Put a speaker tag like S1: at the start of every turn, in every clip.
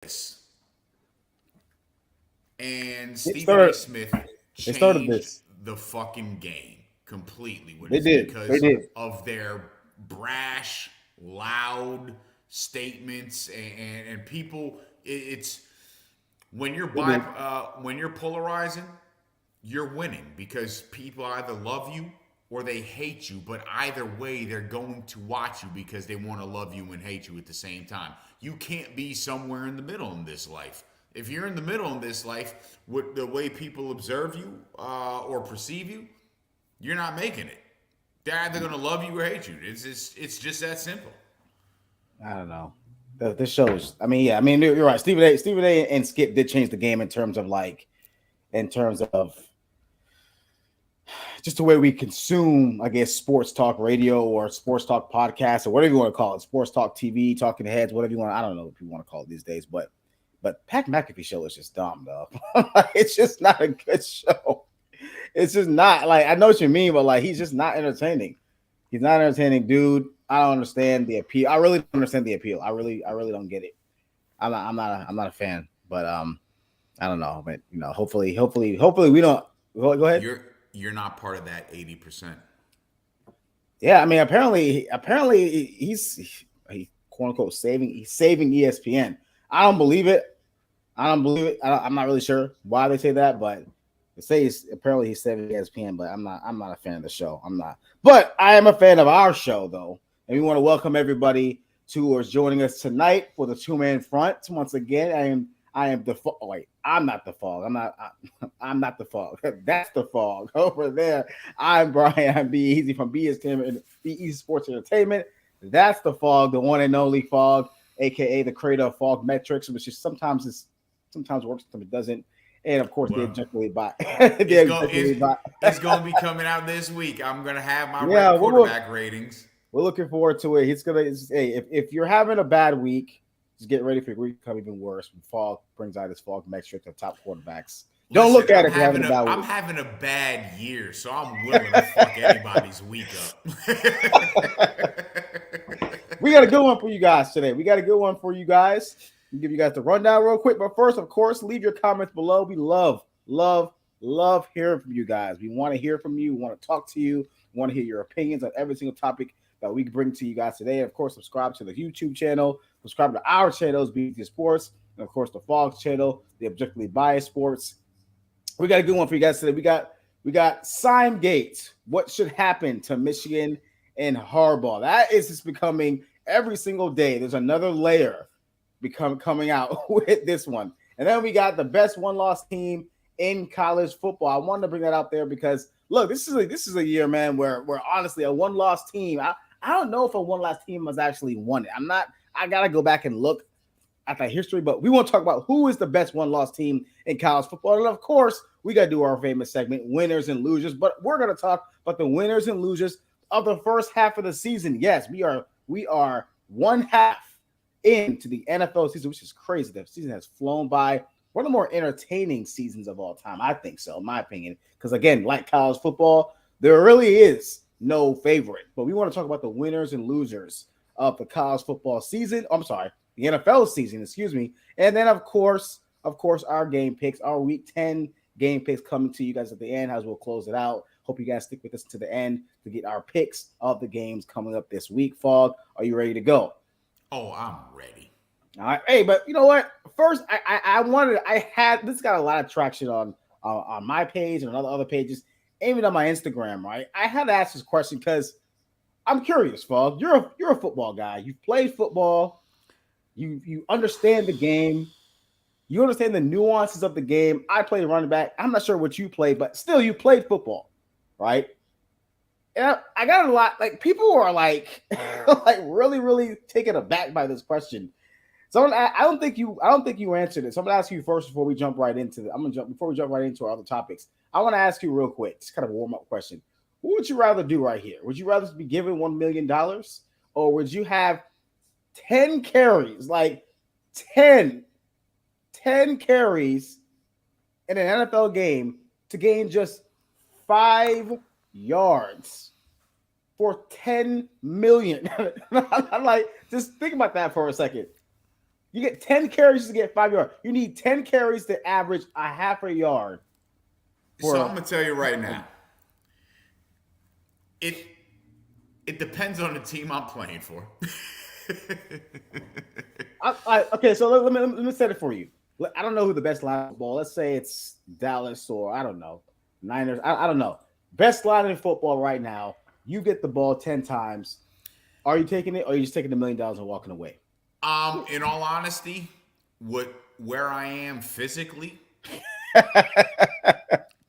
S1: this, and
S2: It
S1: Stephen A.
S2: started.
S1: Smith
S2: It started
S1: changed
S2: this.
S1: the fucking game completely. When
S2: They
S1: it's
S2: did. They
S1: because
S2: did.
S1: of their brash, loud statements, and people. It's when you're
S2: They did.
S1: when you're polarizing, you're winning because people either love you or they hate you. But either way, they're going to watch you because they want to love you and hate you at the same time. You can't be somewhere in the middle in this life. If you're in the middle in this life, with the way people observe you or perceive you, you're not making it. They're either going to love you or hate you. It's just that simple.
S2: I don't know. This shows. I mean, yeah. I mean, you're right. Stephen A. and Skip did change the game in terms of in terms of just the way we consume, I guess, sports talk radio or sports talk podcast or whatever you want to call it, sports talk TV, talking heads, whatever you want. I don't know what you want to call it these days, but Pat McAfee show is just dumb, though. It's just not a good show. It's just not like I know what you mean, but like he's just not entertaining. He's not entertaining, dude. I don't understand the appeal. I really don't understand the appeal. I really don't get it. I'm not a fan, but I don't know, but hopefully we don't. Go ahead.
S1: You're you're not part of that 80%.
S2: Yeah, I mean, apparently he quote unquote he's saving ESPN. I don't believe it. I don't believe it. I'm not really sure why they say that, but they say apparently he's saving ESPN. But I'm not a fan of the show. I'm not. But I am a fan of our show though, and we want to welcome everybody to who is joining us tonight for the two man front. Once again, I am the fog. Oh, wait, I'm not the fog. I'm not the fog. That's the fog over there. I'm Brian. I'm Be Easy from Be Easy Sports Entertainment. That's the fog, the one and only fog, aka the creator of Fog Metrics, which sometimes works, sometimes it doesn't. And of course, the
S1: Well,
S2: objectively by
S1: it's
S2: the
S1: going
S2: objectively by.
S1: it's going to be coming out this week. I'm going to have my
S2: Yeah,
S1: quarterback ratings.
S2: we're looking forward to it. Hey, if you're having a bad week, just get ready for your week to become even worse when Fog brings out his Fog metric to top quarterbacks. Don't
S1: Listen,
S2: look at it if you're having a bad
S1: I'm
S2: week.
S1: having a bad year, so I'm willing to fuck anybody's week up.
S2: We got a good one for you guys today. We got a good one for you guys. We'll give you guys the rundown real quick. But first, of course, leave your comments below. We love hearing from you guys. We want to hear from you. We want to talk to you. We want to hear your opinions on every single topic that we bring to you guys today. And of course, subscribe to the YouTube channel. Subscribe to our channels, BT Sports, and of course the Fox channel, the Objectively Biased Sports. We got a good one for you guys today. We got Sign Gate. What should happen to Michigan and Harbaugh? That is just becoming every single day. There's another layer coming out with this one. And then we got the best one-loss team in college football. I wanted to bring that out there because look, this is a year, man, where honestly a one-loss team. I don't know if a one-loss team has actually won it. I gotta go back and look at that history, but we want to talk about who is the best one-loss team in college football. And of course, we got to do our famous segment, winners and losers. But we're going to talk about the winners and losers of the first half of the season. Yes, we are one half into the NFL season, which is crazy. The season has flown by. One of the more entertaining seasons of all time, I think so, in my opinion. Because again, like college football, there really is no favorite. But we want to talk about the winners and losers of the college football season. I'm sorry, the NFL season, excuse me. And then of course, our game picks, our week 10 game picks coming to you guys at the end as we'll close it out. Hope you guys stick with us to the end to get our picks of the games coming up this week. Fog, are you ready to go?
S1: Oh, I'm ready.
S2: All right. Hey, but you know what? First, I had this got a lot of traction on my page and on other pages, even on my Instagram. Right. I had to ask this question because I'm curious, Fog. You're a football guy. You've played football. You understand the game. You understand the nuances of the game. I played running back. I'm not sure what you played, but still, you played football, right? And I got a lot. Like people are like, like really, really taken aback by this question. So I don't think you answered it. So I'm gonna ask you first before we jump right into it. Before we jump right into our other topics. I want to ask you real quick, just kind of a warm up question. What would you rather do right here? Would you rather be given $1 million, or would you have 10 carries, like 10 10 carries in an NFL game to gain just 5 yards for 10 million? I'm like, just think about that for a second. You get 10 carries to get 5 yards. You need 10 carries to average a half a yard.
S1: So I'm gonna tell you right now, it depends on the team I'm playing for.
S2: Okay, so let me set it for you. I don't know who the best line of football. Let's say it's Dallas or I don't know, Niners. I don't know. Best line in football right now. You get the ball 10 times. Are you taking it, or are you just taking $1 million and walking away?
S1: In all honesty, where I am physically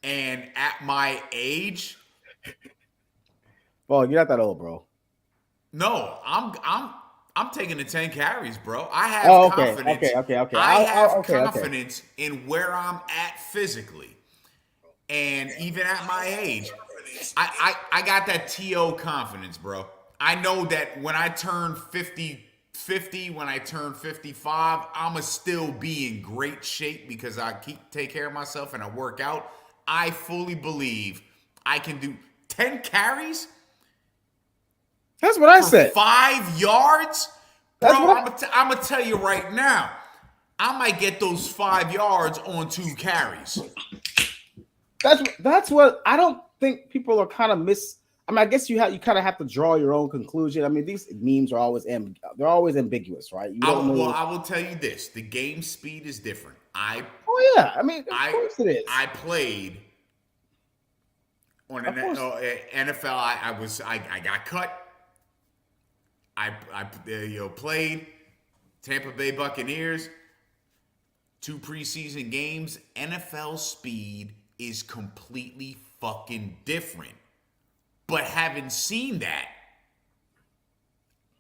S1: and at my age,
S2: Well, you're not that old, bro.
S1: no, I'm taking the 10 carries, bro. I have
S2: Oh, okay,
S1: confidence.
S2: okay.
S1: I have
S2: Okay.
S1: confidence in where I'm at physically. And even at my age, I got that TO confidence, bro. I know that when I turn 50, when I turn 55, I'ma still be in great shape because I take care of myself and I work out. I fully believe I can do 10 carries
S2: That's what I
S1: for
S2: said.
S1: 5 yards.
S2: That's
S1: Bro,
S2: what
S1: I'm gonna tell you right now, I might get those 5 yards on 2 carries.
S2: That's what I don't think people are kind of miss. I mean, I guess you kind of have to draw your own conclusion. I mean, these memes are always they're always ambiguous, right? You don't know.
S1: Well, I will tell you this: the game speed is different.
S2: Oh yeah, I mean, of
S1: I,
S2: course it is.
S1: I played on an NFL. I got cut. I played Tampa Bay Buccaneers, 2 preseason games. NFL speed is completely fucking different. But having seen that,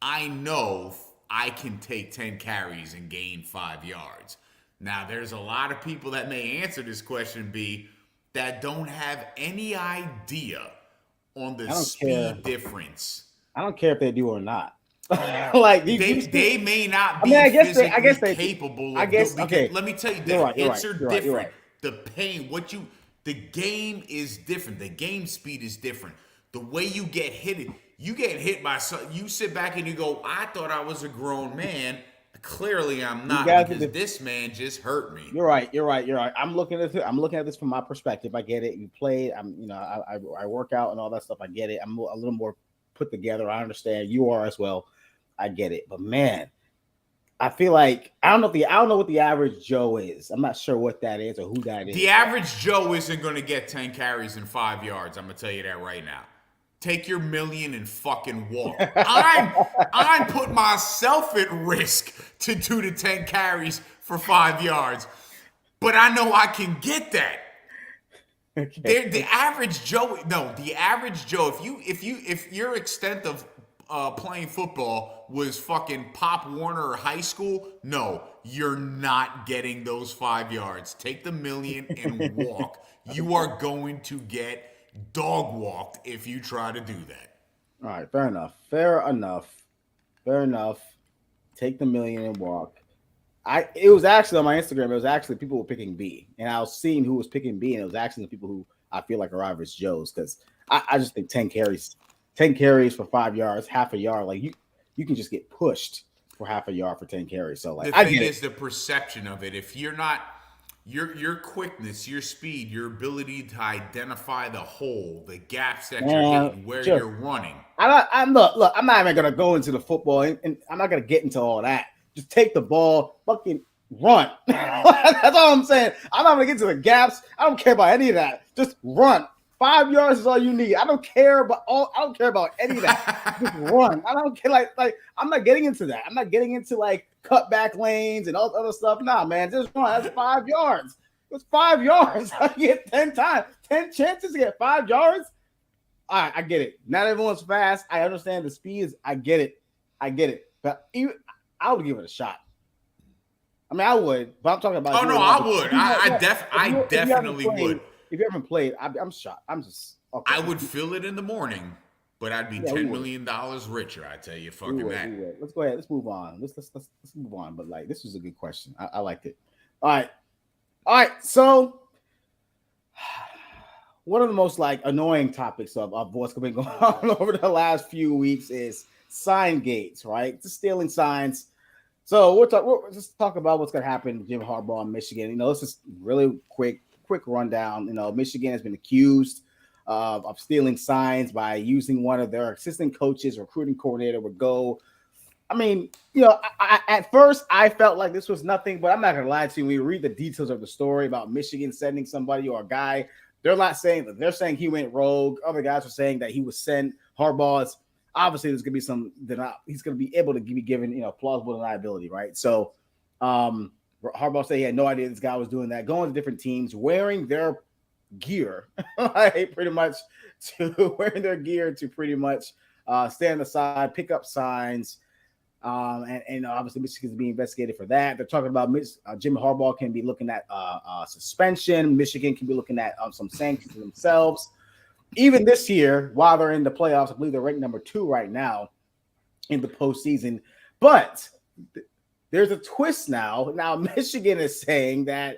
S1: I know I can take 10 carries and gain 5 yards. Now, there's a lot of people that may answer this question, B, that don't have any idea on the speed difference.
S2: I don't care if they do or not. Like
S1: they may not be
S2: I mean,
S1: physically capable of doing.
S2: Okay.
S1: Let me tell you, hits are different. The pain, the game is different. The game speed is different. The way you get hit by you sit back and you go, I thought I was a grown man. Clearly I'm not, because this man just hurt me.
S2: You're right. I'm looking at this from my perspective. I get it. You played. I work out and all that stuff. I get it. I'm a little more put together. I understand. You are as well. I get it. But man, I feel like I don't know what the average Joe is. I'm not sure what that is or who that is.
S1: The average Joe isn't going to get 10 carries and 5 yards. I'm going to tell you that right now. Take your million and fucking walk. I'm putting myself at risk to do the 10 carries for 5 yards, but I know I can get that. Okay. The average Joe. If your extent of playing football was fucking Pop Warner or high school, no, you're not getting those 5 yards. Take the million and walk. You are going to get dog walked if you try to do that.
S2: All right, fair enough. Take the million and walk. It was actually on my Instagram. It was actually people were picking B, and I was seeing who was picking B, and it was actually the people who I feel like are average Joes, because I just think 10 carries for 5 yards, half a yard, like you can just get pushed for half a yard for 10 carries. So like
S1: the thing is the perception of it. If you're not your quickness, your speed, your ability to identify the hole, the gaps that you're hitting, where you're running.
S2: I'm not even gonna go into the football, and I'm not gonna get into all that. Just take the ball, fucking run. That's all I'm saying. I'm not gonna get to the gaps. I don't care about any of that. Just run. 5 yards is all you need. I don't care about any of that. Just run. I don't care. Like I'm not getting into that. I'm not getting into like cutback lanes and all the other stuff. Nah, man, just run. That's 5 yards. It's 5 yards. I get 10 chances to get 5 yards. All right, I get it. Not everyone's fast. I understand the speed. I get it. But I would give it a shot. I mean, I would, but I'm talking about.
S1: Oh no, I would. I definitely would.
S2: If you haven't played, I'm shocked. I'm just. Okay.
S1: I would feel it in the morning, but I'd be $10 million richer. I tell you, fucking that.
S2: Let's go ahead. Let's move on. Let's move on. But like, this was a good question. I liked it. All right. So, one of the most like annoying topics of what's been going on over the last few weeks is sign gates, right? Just stealing signs. So we'll just talk about what's going to happen to Jim Harbaugh in Michigan. Let's just really quick rundown. Michigan has been accused of stealing signs by using one of their assistant coaches, recruiting coordinator would go. I mean, at first I felt like this was nothing, but I'm not gonna lie to you. When you read the details of the story about Michigan sending somebody or a guy, they're not saying that. They're saying he went rogue. Other guys are saying that he was sent. Harbaugh's obviously there's gonna be some. He's gonna be able to be given plausible deniability, right? So, Harbaugh said he had no idea this guy was doing that. Going to different teams, wearing their gear, pretty much wearing their gear to pretty much stand aside, pick up signs. And obviously Michigan's being investigated for that. They're talking about Jim Harbaugh can be looking at suspension. Michigan can be looking at some sanctions themselves. Even this year, while they're in the playoffs, I believe they're ranked number 2 right now in the postseason. But there's a twist now. Now Michigan is saying that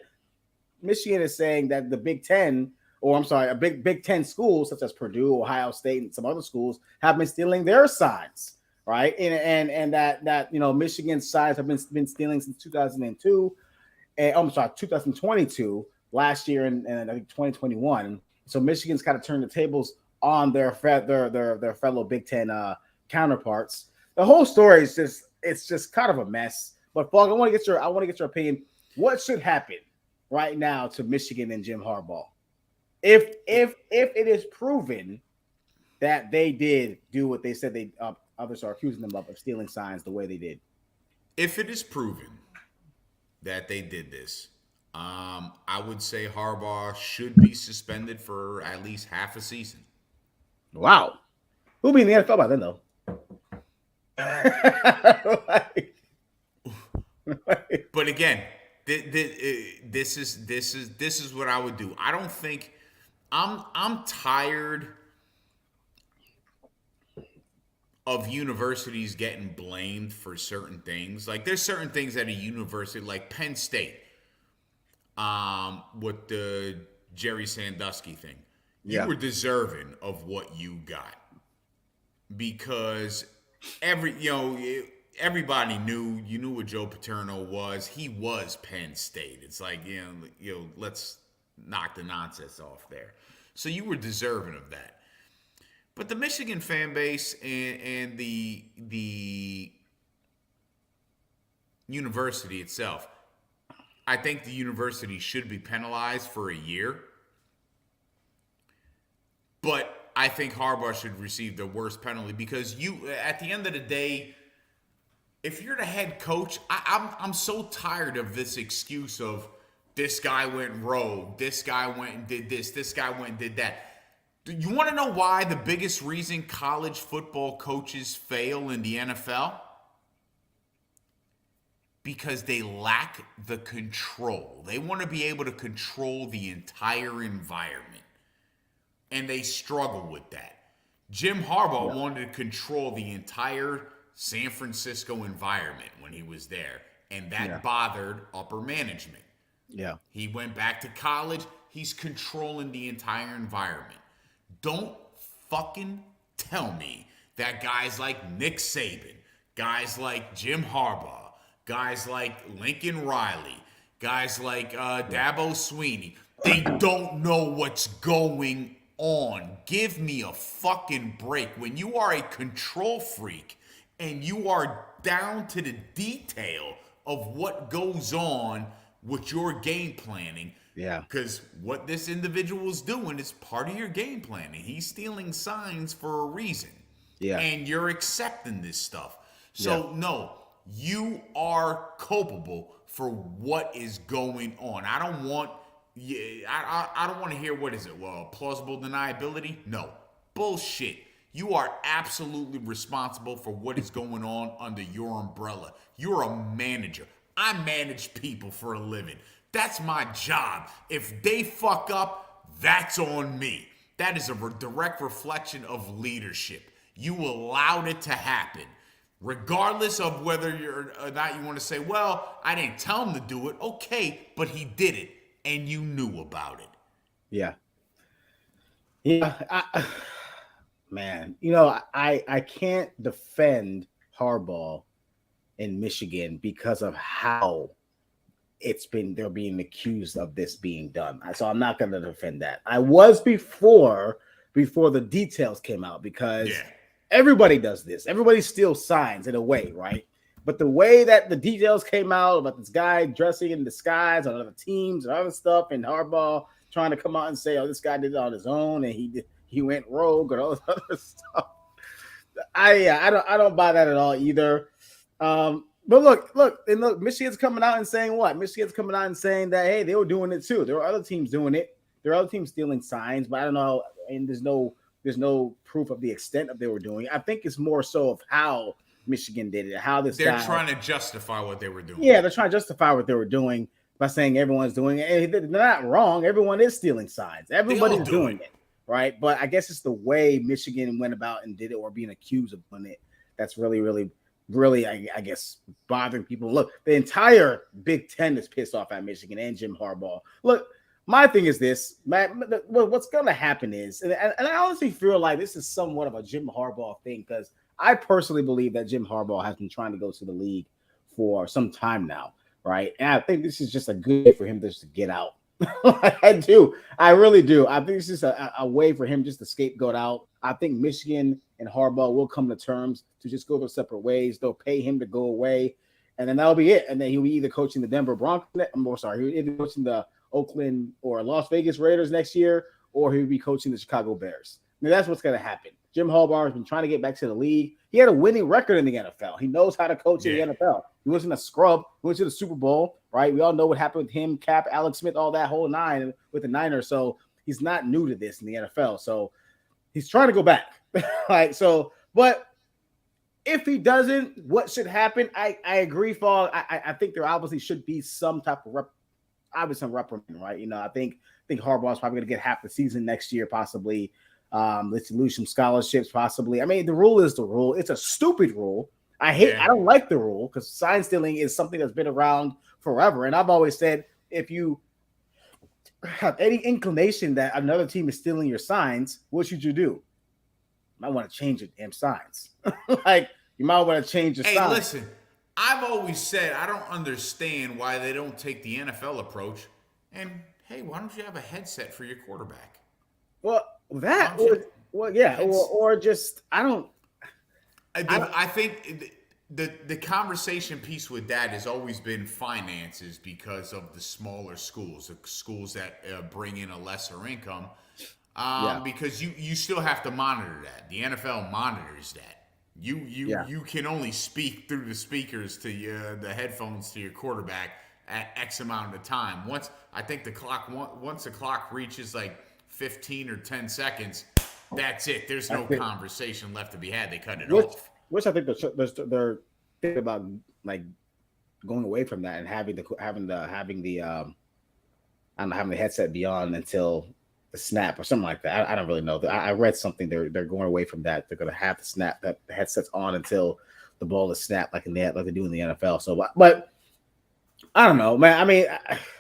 S2: the Big Ten, or I'm sorry, a Big Ten schools such as Purdue, Ohio State, and some other schools have been stealing their signs. Right, and that Michigan's signs have been stealing since 2002, and I'm sorry, 2022 last year, and I think 2021. So Michigan's kind of turned the tables on their fellow Big Ten counterparts. The whole story is just kind of a mess. But Fogg, I want to get your opinion. What should happen right now to Michigan and Jim Harbaugh if it is proven that they did do what they said they others are accusing them of stealing signs the way they did?
S1: If it is proven that they did this, I would say Harbaugh should be suspended for at least half a season.
S2: Wow. Who'll be in the NFL by then, though?
S1: But again, this is what I would do. I don't think I'm tired of universities getting blamed for certain things. Like there's certain things at a university, like Penn State, with the Jerry Sandusky thing. You were deserving of what you got because everybody knew what Joe Paterno was. He was Penn State. It's like let's knock the nonsense off there. So you were deserving of that. But the Michigan fan base and the university itself, I think the university should be penalized for a year. But I think Harbaugh should receive the worst penalty because at the end of the day, if you're the head coach, I'm so tired of this excuse of this guy went rogue, this guy went and did this guy went and did that. You want to know why the biggest reason college football coaches fail in the NFL? Because they lack the control. They want to be able to control the entire environment. And they struggle with that. Jim Harbaugh wanted to control the entire San Francisco environment when he was there. And that bothered upper management.
S2: Yeah.
S1: He went back to college. He's controlling the entire environment. Don't fucking tell me that guys like Nick Saban, guys like Jim Harbaugh, guys like Lincoln Riley, guys like Dabo Sweeney, they don't know what's going on. Give me a fucking break. When you are a control freak and you are down to the detail of what goes on with your game planning, because what this individual is doing is part of your game planning. He's stealing signs for a reason. Yeah. And you're accepting this stuff. So, no, you are culpable for what is going on. I don't want to hear, what is it? Well, plausible deniability? No. Bullshit. You are absolutely responsible for what is going on under your umbrella. You're a manager. I manage people for a living. That's my job. If they fuck up, that's on me. That is a direct reflection of leadership. You allowed it to happen. Regardless of whether you're or not you want to say, well, I didn't tell him to do it. Okay, but he did it, and you knew about it.
S2: Yeah. Yeah. Man, I can't defend Harbaugh in Michigan because of how they're being accused of this being done. So I'm not going to defend that. I was before the details came out because everybody does this. Everybody steals signs in a way, right? But the way that the details came out about this guy dressing in disguise on other teams and other stuff, and Harbaugh trying to come out and say, "Oh, this guy did it on his own," and he went rogue and all this other stuff. I don't buy that at all either. But look, Michigan's coming out and saying what? Michigan's coming out and saying that, hey, they were doing it too. There were other teams doing it. There are other teams stealing signs, but I don't know. And there's no proof of the extent of they were doing it. I think it's more so of how Michigan did it, how
S1: they're trying to justify what they were doing.
S2: Yeah, they're trying to justify what they were doing by saying everyone's doing it. And they're not wrong. Everyone is stealing signs. Everybody's doing it, right? But I guess it's the way Michigan went about and did it, or being accused of doing it, that's really, I guess, bothering people. Look, the entire Big Ten is pissed off at Michigan and Jim Harbaugh. Look, my thing is this, Matt, what's going to happen is, and I honestly feel like this is somewhat of a Jim Harbaugh thing, because I personally believe that Jim Harbaugh has been trying to go to the league for some time now, right? And I think this is just a good way for him just to get out. I do. I really do. I think it's just a way for him just to scapegoat out. I think Michigan and Harbaugh will come to terms to just go their separate ways. They'll pay him to go away, and then that'll be it. And then he'll be either coaching the Denver Broncos, he'll be either coaching the Oakland or Las Vegas Raiders next year, or he'll be coaching the Chicago Bears. Now, that's what's going to happen. Jim Harbaugh has been trying to get back to the league. He had a winning record in the NFL. He knows how to coach in the NFL. He wasn't a scrub. He went to the Super Bowl, right? We all know what happened with him, Cap, Alex Smith, all that whole nine with the Niners. So he's not new to this in the NFL. So he's trying to go back. Right? So, but if he doesn't, what should happen? I agree, Fall. I think there obviously should be some type of some reprimand, right? You know, I think Harbaugh's probably going to get half the season next year, possibly. Let's lose some scholarships, possibly. I mean, the rule is the rule. It's a stupid rule. I don't like the rule, because sign stealing is something that's been around forever. And I've always said, if you have any inclination that another team is stealing your signs, what should you do? You might want to change your damn signs. Like, you might want to change your signs.
S1: Hey, listen, I've always said I don't understand why they don't take the NFL approach. And, hey, why don't you have a headset for your quarterback?
S2: Well, or just
S1: I think the conversation piece with that has always been finances, because of the smaller schools, the schools that bring in a lesser income. Because you still have to monitor that. The NFL monitors that. You can only speak through the speakers to the headphones to your quarterback at X amount of time. Once the clock reaches like 15 or 10 seconds, that's it. There's no conversation left to be had. They cut it off.
S2: Which I think they're thinking about, like, going away from that and having the headset be on until the snap or something like that. I don't really know. I read something. They're going away from that. They're going to have the headsets on until the ball is snapped, like they do in the NFL. So, but I don't know, man. I mean,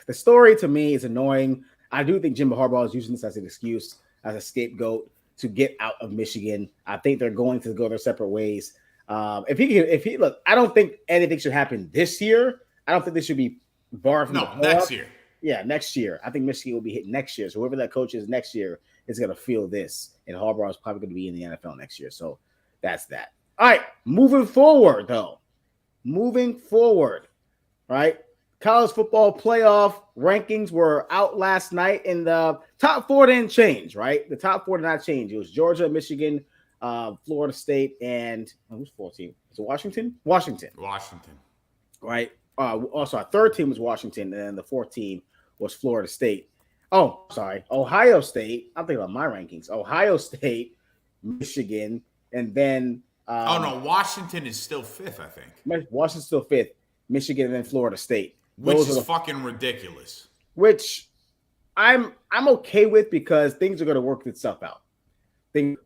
S2: the story to me is annoying. I do think Jim Harbaugh is using this as an excuse, as a scapegoat to get out of Michigan. I think they're going to go their separate ways. If he look, I don't think anything should happen this year. I don't think they should be barred from
S1: next year.
S2: Yeah, next year. I think Michigan will be hit next year. So whoever that coach is next year is going to feel this, and Harbaugh is probably going to be in the NFL next year. So that's that. All right, moving forward, right? College football playoff rankings were out last night, and the top four didn't change, right? The top four did not change. It was Georgia, Michigan, Florida State, and who's 14? Is it Washington? Washington. Right. Also, our third team was Washington, and then the fourth team was Florida State. Oh, sorry, Ohio State. I'm thinking about my rankings. Ohio State, Michigan, and then
S1: Washington is still fifth, I think.
S2: Washington's still fifth. Michigan, and then Florida State.
S1: Which is fucking ridiculous.
S2: Which I'm okay with, because things are going to work itself out.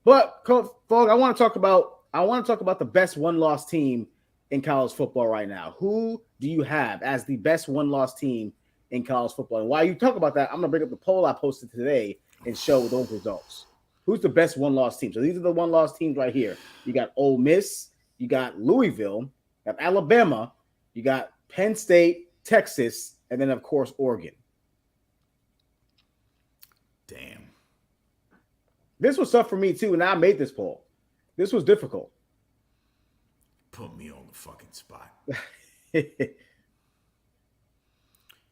S2: But Fogg, I want to talk about the best one-loss team in college football right now. Who do you have as the best one-loss team in college football? And while you talk about that, I'm going to bring up the poll I posted today and show those results. Who's the best one-loss team? So these are the one-loss teams right here. You got Ole Miss, you got Louisville, Now, Alabama, you got Penn State, Texas, and then of course Oregon.
S1: Damn.
S2: This was tough for me too, and I made this poll. This was difficult.
S1: Put me on the fucking spot.
S2: Yeah,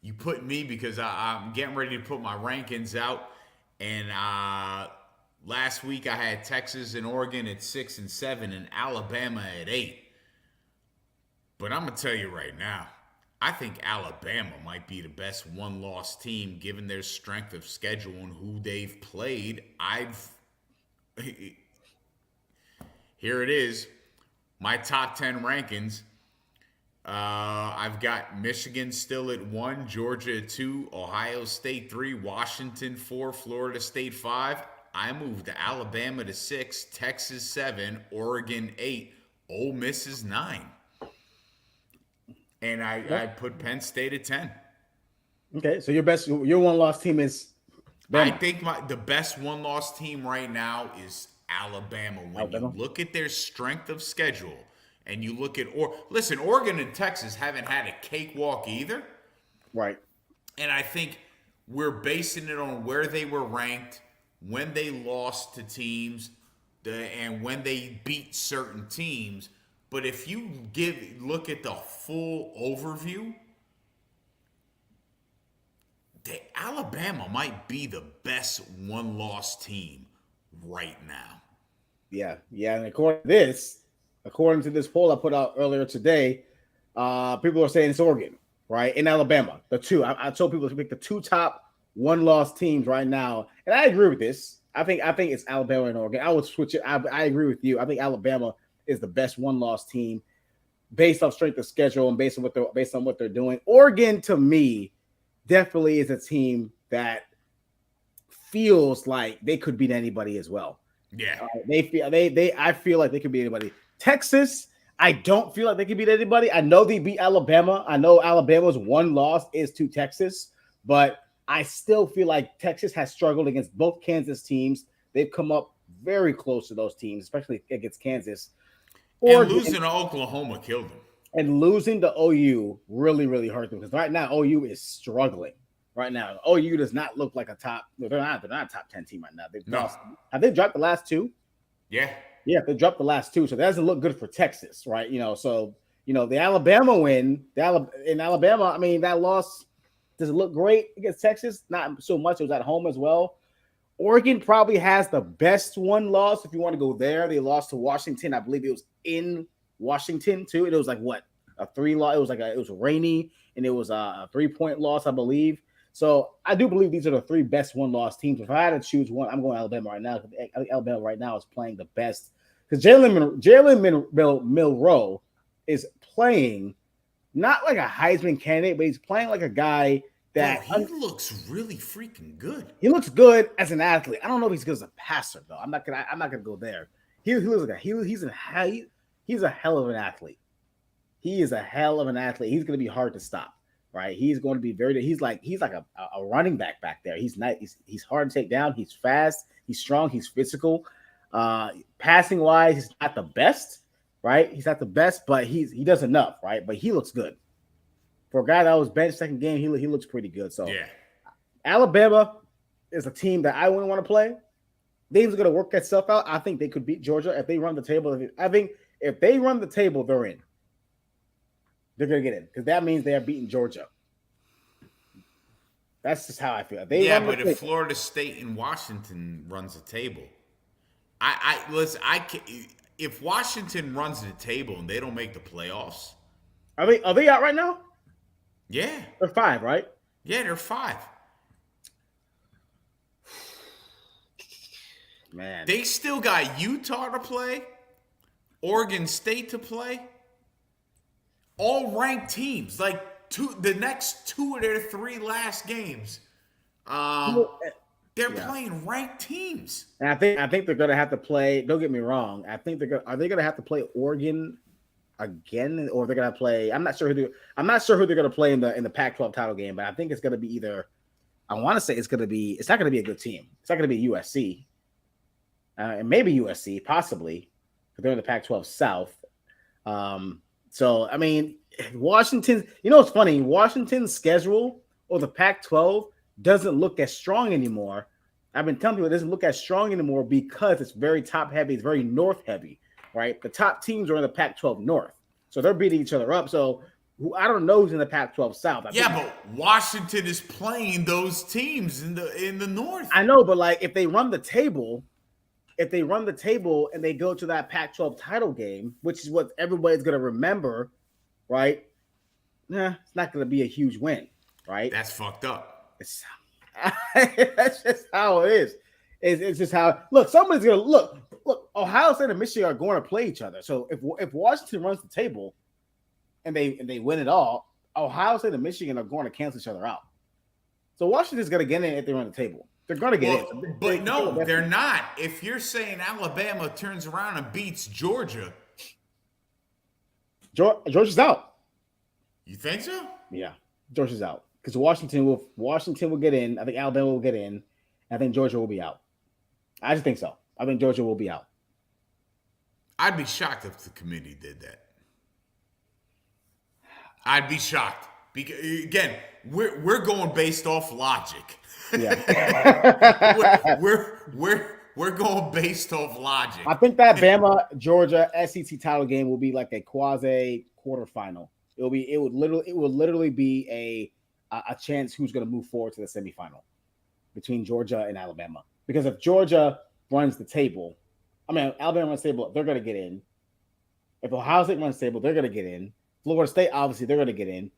S1: You put me because I'm getting ready to put my rankings out, and last week I had Texas and Oregon at 6 and 7, and Alabama at 8. But I'm gonna tell you right now, I think Alabama might be the best one-loss team given their strength of schedule and who they've played. Here it is, my top 10 rankings. I've got Michigan still at 1, Georgia at 2, Ohio State 3, Washington 4, Florida State 5. I moved to Alabama to 6, Texas 7, Oregon 8, Ole Miss is 9. And I put Penn State at 10.
S2: Okay, so your one-loss team is Bama.
S1: I think the best one-loss team right now is Alabama. When you look at their strength of schedule, and you look at Oregon and Texas haven't had a cakewalk either.
S2: Right.
S1: And I think we're basing it on where they were ranked, when they lost to teams, and when they beat certain teams. But if you look at the full overview, Alabama might be the best one-loss team right now.
S2: Yeah. And according to this poll I put out earlier today, people are saying it's Oregon, right? In Alabama, the two. I told people to pick the two top one-loss teams right now, and I agree with this. I think it's Alabama and Oregon. I would switch it. I agree with you. I think Alabama is the best one-loss team based off strength of schedule and based on what they're doing. Oregon, to me, definitely is a team that feels like they could beat anybody as well.
S1: Yeah,
S2: I feel like they could beat anybody. Texas, I don't feel like they could beat anybody. I know they beat Alabama. I know Alabama's one loss is to Texas, but I still feel like Texas has struggled against both Kansas teams. They've come up very close to those teams, especially against Kansas.
S1: And losing to Oklahoma killed them.
S2: And losing to OU really, really hurt them because right now OU is struggling. Right now, OU does not look like a top. They're not a top 10 team right now. They've lost. Have they dropped the last two?
S1: Yeah,
S2: they dropped the last two, so that doesn't look good for Texas, right? The Alabama win, in Alabama, I mean, that loss does it look great against Texas? Not so much. It was at home as well. Oregon probably has the best one loss if you want to go there. They lost to Washington. I believe it was in Washington too. It was like what, a 3 loss. It was rainy and it was a 3-point loss, I believe. So I do believe these are the 3 best one-loss teams. If I had to choose one, I'm going Alabama right now. I think Alabama right now is playing the best because Jalen Milroe is playing not like a Heisman candidate, but he's playing like a guy that
S1: he looks really freaking good.
S2: He looks good as an athlete. I don't know if he's good as a passer though. I'm not gonna go there. He looks like he's a hell of an athlete. He is a hell of an athlete. He's gonna be hard to stop. Right, he's going to be he's like a running back there. He's nice. He's hard to take down. He's fast. He's strong. He's physical. Passing wise, he's not the best. Right, he's not the best, but he does enough. Right, but he looks good for a guy that was benched second game. He looks pretty good. So
S1: yeah,
S2: Alabama is a team that I wouldn't want to play. They're going to work that stuff out. I think they could beat Georgia if they run the table. I think if they run the table, they're in. They're going to get in because that means they are beating Georgia. That's just how I feel.
S1: If Florida State and Washington runs the table, if Washington runs the table and they don't make the playoffs,
S2: are they out right now?
S1: Yeah,
S2: they're 5, right?
S1: Yeah, they're 5.
S2: Man,
S1: they still got Utah to play, Oregon State to play. All ranked teams, like the next 2 of their 3 last games, they're playing ranked teams.
S2: And I think they're going to have to play. Don't get me wrong. I think are they going to have to play Oregon again, or they're going to play? I'm not sure who they're going to play in the Pac-12 title game, but I think it's going to be either. I want to say it's not going to be a good team. It's not going to be USC, and maybe USC possibly, but they're in the Pac-12 South. So I mean, Washington. You know what's funny? Washington's schedule or the Pac-12 doesn't look as strong anymore. I've been telling people it doesn't look as strong anymore because it's very top heavy. It's very north heavy, right? The top teams are in the Pac-12 North, so they're beating each other up. So I don't know who's in the Pac-12 South.
S1: But Washington is playing those teams in the North.
S2: I know, but like if they run the table and they go to that Pac-12 title game, which is what everybody's going to remember, right? It's not going to be a huge win, right?
S1: That's fucked up.
S2: That's just how it is. It's just how. Look, somebody's going to look. Ohio State and Michigan are going to play each other. So if Washington runs the table and they win it all, Ohio State and Michigan are going to cancel each other out. So Washington's going to get in if they run the table. They're going to get in.
S1: But no, they're not. If you're saying Alabama turns around and beats Georgia.
S2: Georgia's out.
S1: You think so?
S2: Yeah, Georgia's out. Because Washington will get in. I think Alabama will get in. I think Georgia will be out. I just think so. I think Georgia will be out.
S1: I'd be shocked if the committee did that. I'd be shocked. Because, again, we're going based off logic.
S2: Yeah.
S1: we're going based off logic.
S2: I think that Bama Georgia SEC title game will be like a quasi quarterfinal. It would literally be a chance who's going to move forward to the semifinal between Georgia and Alabama. Because if Georgia runs the table, Alabama runs the table, they're going to get in. If Ohio State runs the table, they're going to get in. Florida State, obviously, they're going to get in.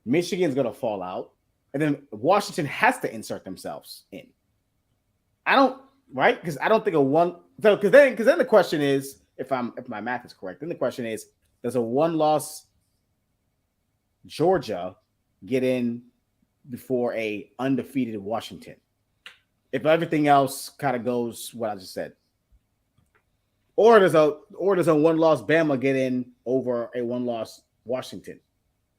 S2: Michigan's going to fall out. And then Washington has to insert themselves in. Because I don't think because then the question is, if my math is correct, then the question is, does a one-loss Georgia get in before a undefeated Washington? If everything else kind of goes what I just said. Or does a one-loss Bama get in over a one-loss Washington?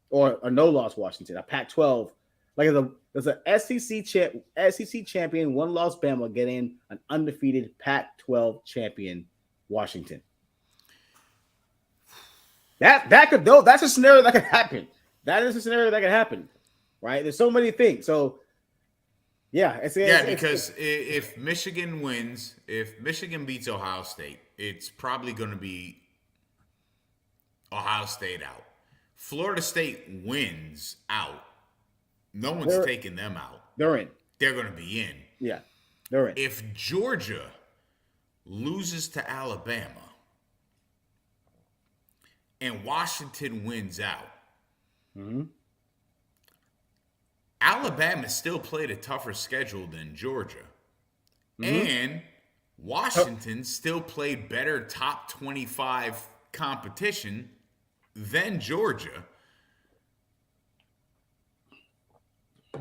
S2: Or a no-loss Washington, a Pac-12. Like there's an SEC champion, one-loss Bama get in an undefeated Pac-12 champion Washington. That's a scenario that could happen. That is a scenario that could happen, right? There's so many things. So, yeah.
S1: Because if Michigan wins, if Michigan beats Ohio State, it's probably going to be Ohio State out. Florida State wins out. No one's taking them out.
S2: They're in.
S1: They're going to be in.
S2: Yeah, they're in.
S1: If Georgia loses to Alabama and Washington wins out, Alabama still played a tougher schedule than Georgia. And Washington still played better top 25 competition than Georgia.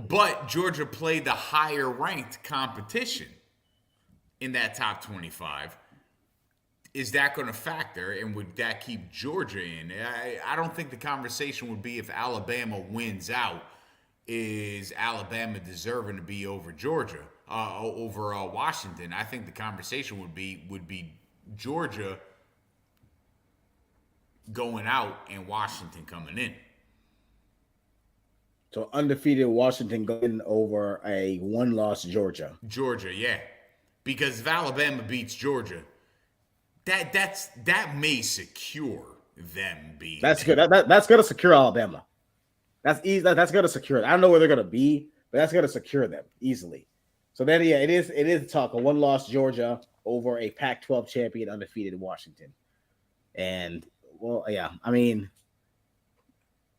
S1: But Georgia played the higher ranked competition in that top 25. Is that going to factor, and would that keep Georgia in? I don't think the conversation would be if Alabama wins out, is Alabama deserving to be over Georgia, over Washington? I think the conversation would be Georgia going out and Washington coming in.
S2: So undefeated Washington going over a one-loss Georgia.
S1: Georgia, yeah. Because if Alabama beats Georgia, that may secure them being.
S2: That's good. That's going to secure Alabama. That's easy. That's going to secure it. I don't know where they're going to be, but that's going to secure them easily. So then, yeah, it is talk a one-loss Georgia over a Pac-12 champion undefeated Washington. And well, yeah, I mean.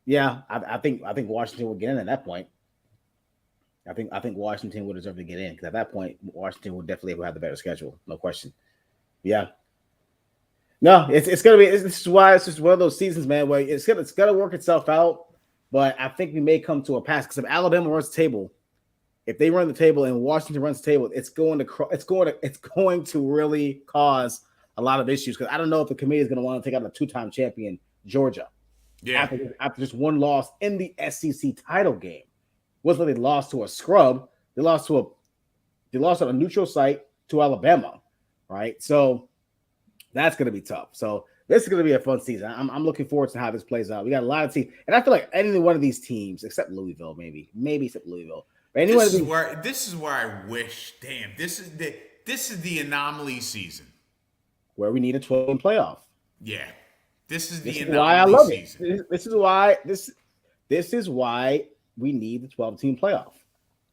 S2: Yeah, I think Washington will get in at that point. I think Washington would deserve to get in because at that point Washington will definitely have the better schedule, no question. Yeah. No, it's gonna be. This is why it's just one of those seasons, man, where it's gonna work itself out. But I think we may come to a pass because if Alabama runs the table, if they run the table and Washington runs the table, it's going to really cause a lot of issues because I don't know if the committee is going to want to take out a two-time champion Georgia.
S1: Yeah.
S2: After just one loss in the SEC title game. Wasn't they lost to a scrub? They lost on a neutral site to Alabama, right? So that's going to be tough. So This is going to be a fun season. I'm looking forward to how this plays out. We got a lot of teams, and I feel like any one of these teams, except Louisville, maybe except Louisville, but any one of these
S1: This is where I wish. Damn, this is the anomaly season.
S2: where we need a 12 playoff.
S1: Yeah, this is
S2: This
S1: the
S2: is why I
S1: anomaly
S2: love it.
S1: season.
S2: This is why we need the 12-team playoff.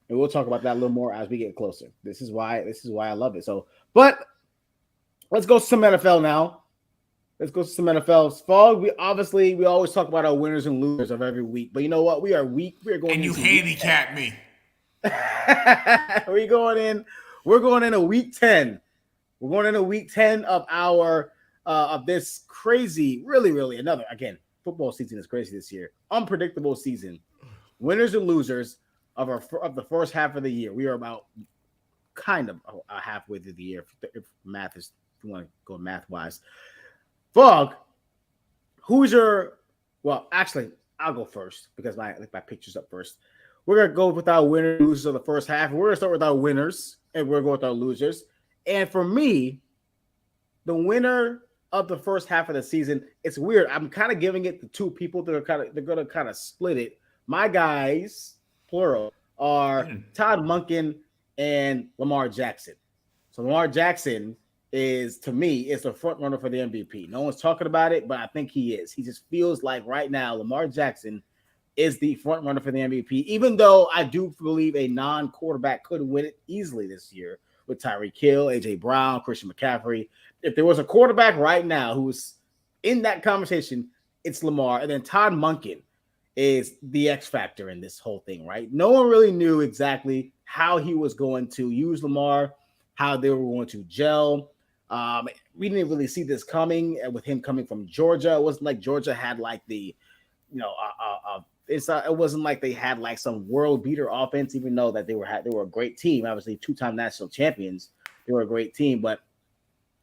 S2: And we'll talk about that a little more as we get closer. This is why I love it. So, but let's go to some NFL now. Let's go to some NFL. Fog, we always talk about our winners and losers of every week. But you know what? We are weak. We are going
S1: And you
S2: into
S1: handicap me.
S2: We're going in a week 10. We're going into week 10 of our of this crazy, really another again. Football season is crazy this year. Unpredictable season. Winners and losers of the first half of the year. We are about kind of halfway through the year. If math is, if you want to go math wise. Fog, who's your? Well, actually, I'll go first because my picture's up first. We're gonna go with our winners and losers of the first half. We're gonna start with our winners, and we're gonna go with our losers. And for me, the winner of the first half of the season, it's weird. I'm kind of giving it to two people that are they're gonna kind of split it. My guys, plural, are Todd Monken and Lamar Jackson. So Lamar Jackson is, to me, is the front runner for the MVP. No one's talking about it, but I think he is. He just feels like right now Lamar Jackson is the front runner for the MVP, even though I do believe a non-quarterback could win it easily this year with Tyreek Hill, A.J. Brown, Christian McCaffrey. If there was a quarterback right now who's in that conversation, it's Lamar. And then Todd Monken is the X factor in this whole thing, right? No one really knew exactly how he was going to use Lamar, how they were going to gel. We didn't really see this coming with him coming from Georgia. It wasn't like Georgia had like the, it wasn't like they had like some world beater offense, even though that they were a great team. Obviously, 2-time national champions. They were a great team, but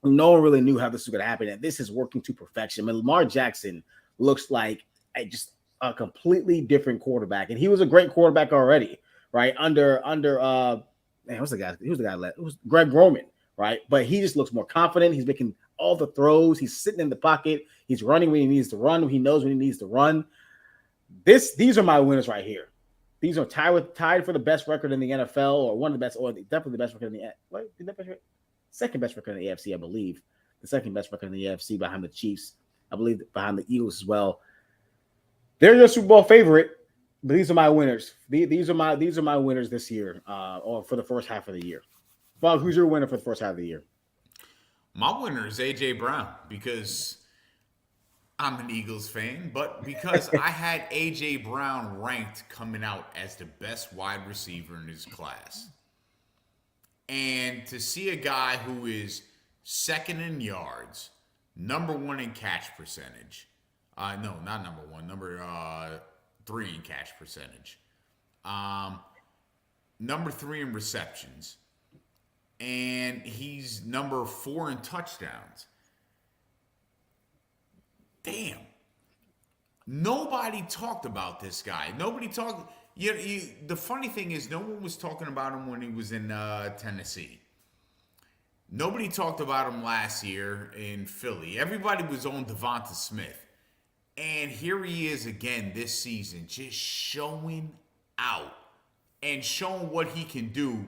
S2: no one really knew how this was going to happen. And this is working to perfection. I mean, Lamar Jackson looks like just a completely different quarterback, and he was a great quarterback already, right? Under who's the guy? It was Greg Roman, right? But he just looks more confident. He's making all the throws. He's sitting in the pocket. He's running when he needs to run. He knows when he needs to run. These are my winners right here. These are tied for the best record in the NFL, or one of the best, or definitely the best record in the second best record in the AFC, I believe. The second best record in the AFC behind the Chiefs, I believe, behind the Eagles as well. They're your Super Bowl favorite, but these are my winners. These are my winners this year, or for the first half of the year. Bob, who's your winner for the first half of the year?
S1: My winner is A.J. Brown because I'm an Eagles fan, but because I had A.J. Brown ranked coming out as the best wide receiver in his class. And to see a guy who is second in yards, number one in catch percentage. No, not number one, number 3 in catch percentage. Number 3 in receptions. And he's number 4 in touchdowns. Damn. Nobody talked about this guy. Nobody talked. The funny thing is, no one was talking about him when he was in Tennessee. Nobody talked about him last year in Philly. Everybody was on Devonta Smith. And here he is again this season, just showing out and showing what he can do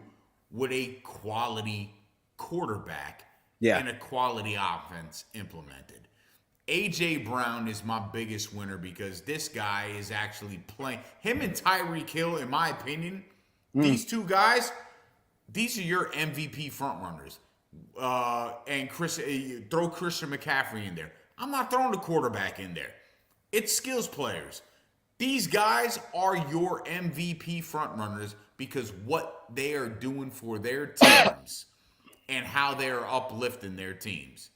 S1: with a quality quarterback and a quality offense implemented. A.J. Brown is my biggest winner because this guy is actually playing. Him and Tyreek Hill, in my opinion, these two guys, these are your MVP frontrunners. And throw Christian McCaffrey in there. I'm not throwing the quarterback in there. It's skills players. These guys are your MVP frontrunners because what they are doing for their teams and how they are uplifting their teams.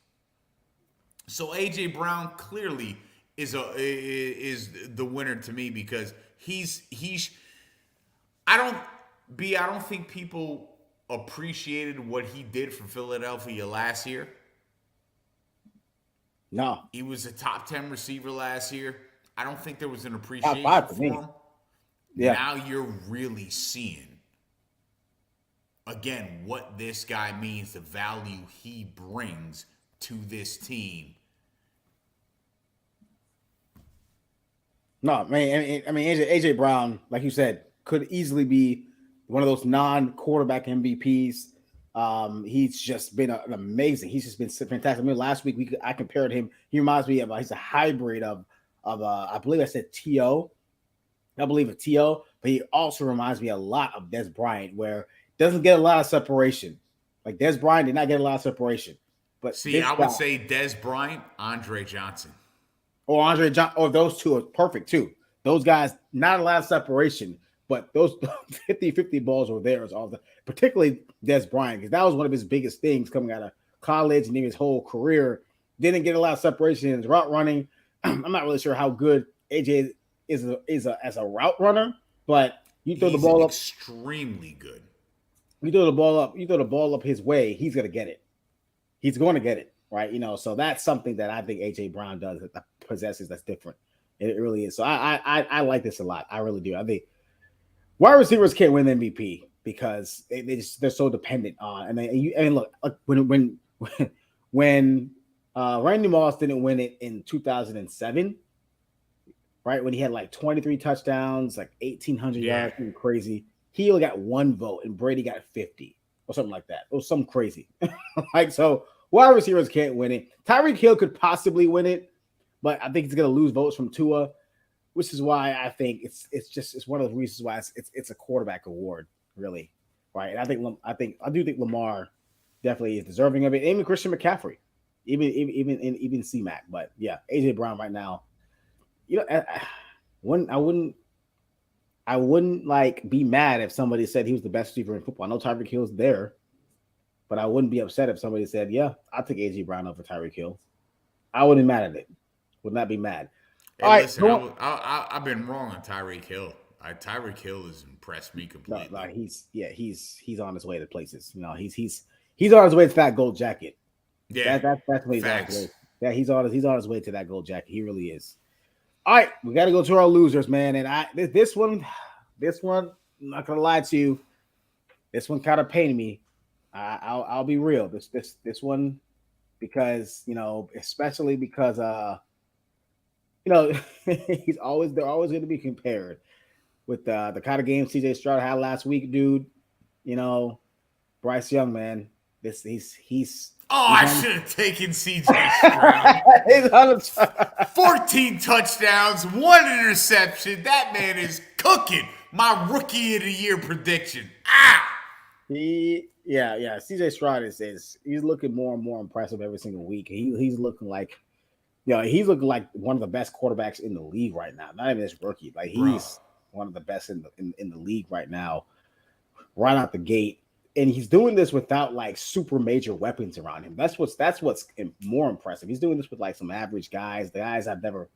S1: So A.J. Brown clearly is the winner to me because he's I don't think people appreciated what he did for Philadelphia last year.
S2: No.
S1: He was a top 10 receiver last year. I don't think there was an appreciation for him. Yeah. Now you're really seeing, again, what this guy means, the value he brings to this team.
S2: No, man. I mean, AJ Brown, like you said, could easily be one of those non-quarterback MVPs. He's just been an amazing. He's just been fantastic. I mean, last week I compared him. He reminds me of he's a hybrid of I believe I said To. I believe a To, but he also reminds me a lot of Des Bryant, where doesn't get a lot of separation. Like Des Bryant did not get a lot of separation, but
S1: See,
S2: this
S1: I
S2: guy
S1: would say Des Bryant, Andre Johnson.
S2: or Andre John, or those two are perfect too. Those guys, not a lot of separation, but those 50-50 balls were theirs all the particularly Des Bryant, because that was one of his biggest things coming out of college and even his whole career. Didn't get a lot of separation in his route running. I'm not really sure how good AJ is as a route runner, but you throw the
S1: He's
S2: ball up,
S1: extremely good.
S2: you throw the ball up his way, he's gonna get it. He's going to get it, right? So that's something that I think AJ Brown does that possesses that's different. It really is. So I like this a lot. I really do. I think wide receivers can't win MVP because they're so dependent on. And look, when Randy Moss didn't win it in 2007, right, when he had like 23 touchdowns, like 1,800 yards, crazy. He only got one vote, and Brady got 50 or something like that. It was something crazy. Like, so wide receivers can't win it. Tyreek Hill could possibly win it, but I think he's going to lose votes from Tua, which is why I think it's one of the reasons why it's a quarterback award, really, right? And I do think Lamar definitely is deserving of it. Even Christian McCaffrey, even C-Mac, but yeah, AJ Brown right now. I wouldn't like be mad if somebody said he was the best receiver in football. I know Tyreek Hill's there, but I wouldn't be upset if somebody said, "Yeah, I'll take AJ Brown over Tyreek Hill." I wouldn't be mad at it. Would not be mad.
S1: Hey,
S2: All right,
S1: listen, I've been wrong on Tyreek Hill. Tyreek Hill has impressed me completely.
S2: No, he's on his way to places. He's on his way to that gold jacket.
S1: Yeah,
S2: That's what he's on his
S1: facts.
S2: way. Yeah, he's on his way to that gold jacket. He really is. All right, we got to go to our losers, man. And this one, I'm not gonna lie to you, this one kind of pained me. I'll be real. This one, because especially because they're always going to be compared with the kind of game CJ Stroud had last week, dude. Bryce Young, man. He's
S1: I should have taken CJ Stroud.
S2: he's on
S1: 14 touchdowns, 1 interception. That man is cooking. My rookie of the year prediction.
S2: Yeah. CJ Stroud is he's looking more and more impressive every single week. He's looking like one of the best quarterbacks in the league right now. Not even this rookie. Like he's one of the best in the league right now, right out the gate. And he's doing this without like super major weapons around him. That's what's more impressive. He's doing this with like some average guys. The guys I've never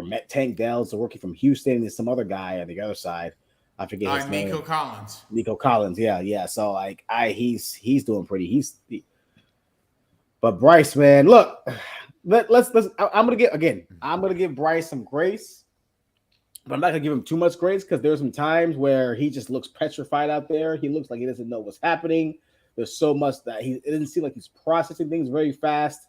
S2: met. Tank Dell's a rookie from Houston. There's some other guy on the other side. I forget his name. Nico Collins. Yeah. So like he's doing pretty. But Bryce, man, look, let's. I'm gonna give Bryce some grace. But I'm not gonna give him too much grace because there's some times where he just looks petrified out there. He looks like he doesn't know what's happening. There's so much that it doesn't seem like he's processing things very fast.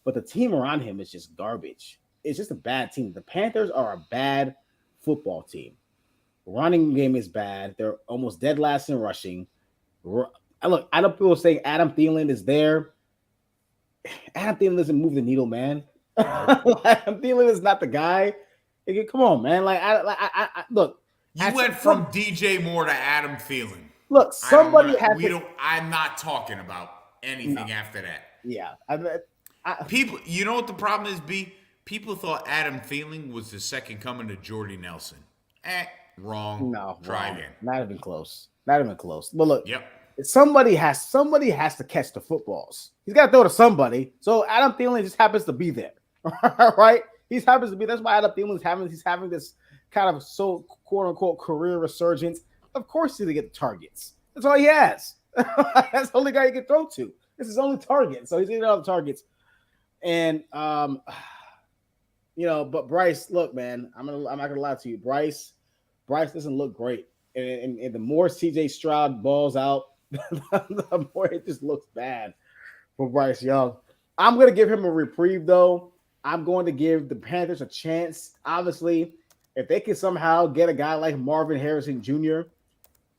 S2: But the team around him is just garbage. It's just a bad team. The Panthers are a bad football team. Running game is bad. They're almost dead last in rushing. Look, I know people saying Adam Thielen is there. Adam Thielen doesn't move the needle, man. Adam Thielen is not the guy. Come on, man. Like, I look.
S1: You went from DJ Moore to Adam Thielen.
S2: Look, somebody has to.
S1: I'm not talking about anything after that.
S2: Yeah.
S1: People, you know what the problem is, B? People thought Adam Thielen was the second coming to Jordy Nelson. Wrong.
S2: No.
S1: Try again.
S2: Not even close. But look.
S1: Yep.
S2: Somebody has to catch the footballs. He's got to throw to somebody. So Adam Thielen just happens to be there. Right? He happens to be. That's why Adam Thielen he's having this kind of so quote unquote career resurgence. Of course, he's gonna get the targets. That's all he has. That's the only guy he can throw to. This is his only target, so he's getting all the targets. And but Bryce, look, man, I'm not gonna lie to you. Bryce doesn't look great, and the more CJ Stroud balls out, the more it just looks bad for Bryce Young. I'm gonna give him a reprieve though. I'm going to give the Panthers a chance. Obviously, if they can somehow get a guy like Marvin Harrison Jr.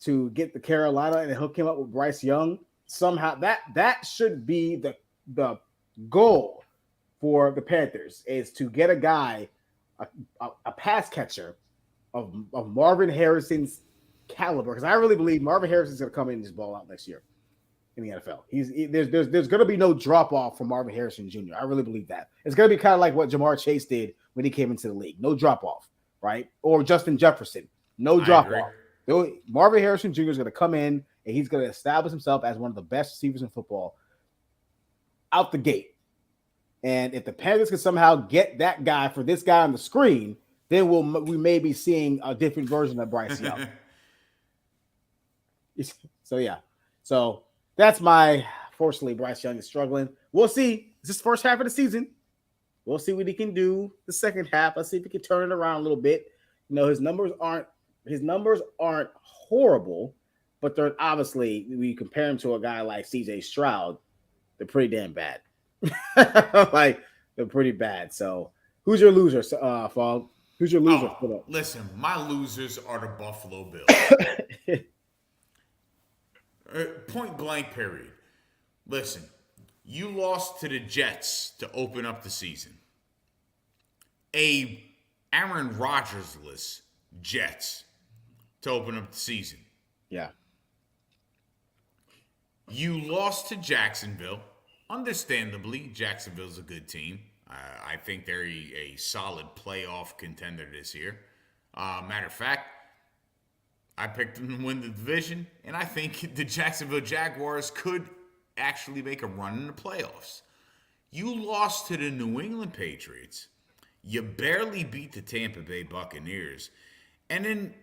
S2: to get the Carolina and hook him up with Bryce Young, somehow that should be the goal for the Panthers, is to get a guy, a pass catcher of Marvin Harrison's caliber, because I really believe Marvin Harrison's going to come in and just ball out next year in the NFL. There's going to be no drop off from Marvin Harrison Jr. I really believe that. It's going to be kind of like what Jamar Chase did when he came into the league. No drop off, right? Or Justin Jefferson. No drop off. Marvin Harrison Jr. is going to come in and he's going to establish himself as one of the best receivers in football out the gate. And if the Panthers can somehow get that guy for this guy on the screen, then we may be seeing a different version of Bryce Young. So yeah. So that's fortunately, Bryce Young is struggling. We'll see. It's this first half of the season. We'll see what he can do the second half. Let's see if he can turn it around a little bit. You know, his numbers aren't horrible, but they're obviously, when you compare him to a guy like CJ Stroud, they're pretty damn bad. Like, they're pretty bad. So who's your loser, Fog? Who's your loser?
S1: Listen, my losers are the Buffalo Bills. Point blank, period. Listen, you lost to the Jets to open up the season. Aaron Rodgers-less Jets to open up the season.
S2: Yeah.
S1: You lost to Jacksonville. Understandably, Jacksonville's a good team. I think they're a solid playoff contender this year. Matter of fact, I picked them to win the division, and I think the Jacksonville Jaguars could actually make a run in the playoffs. You lost to the New England Patriots. You barely beat the Tampa Bay Buccaneers. And then,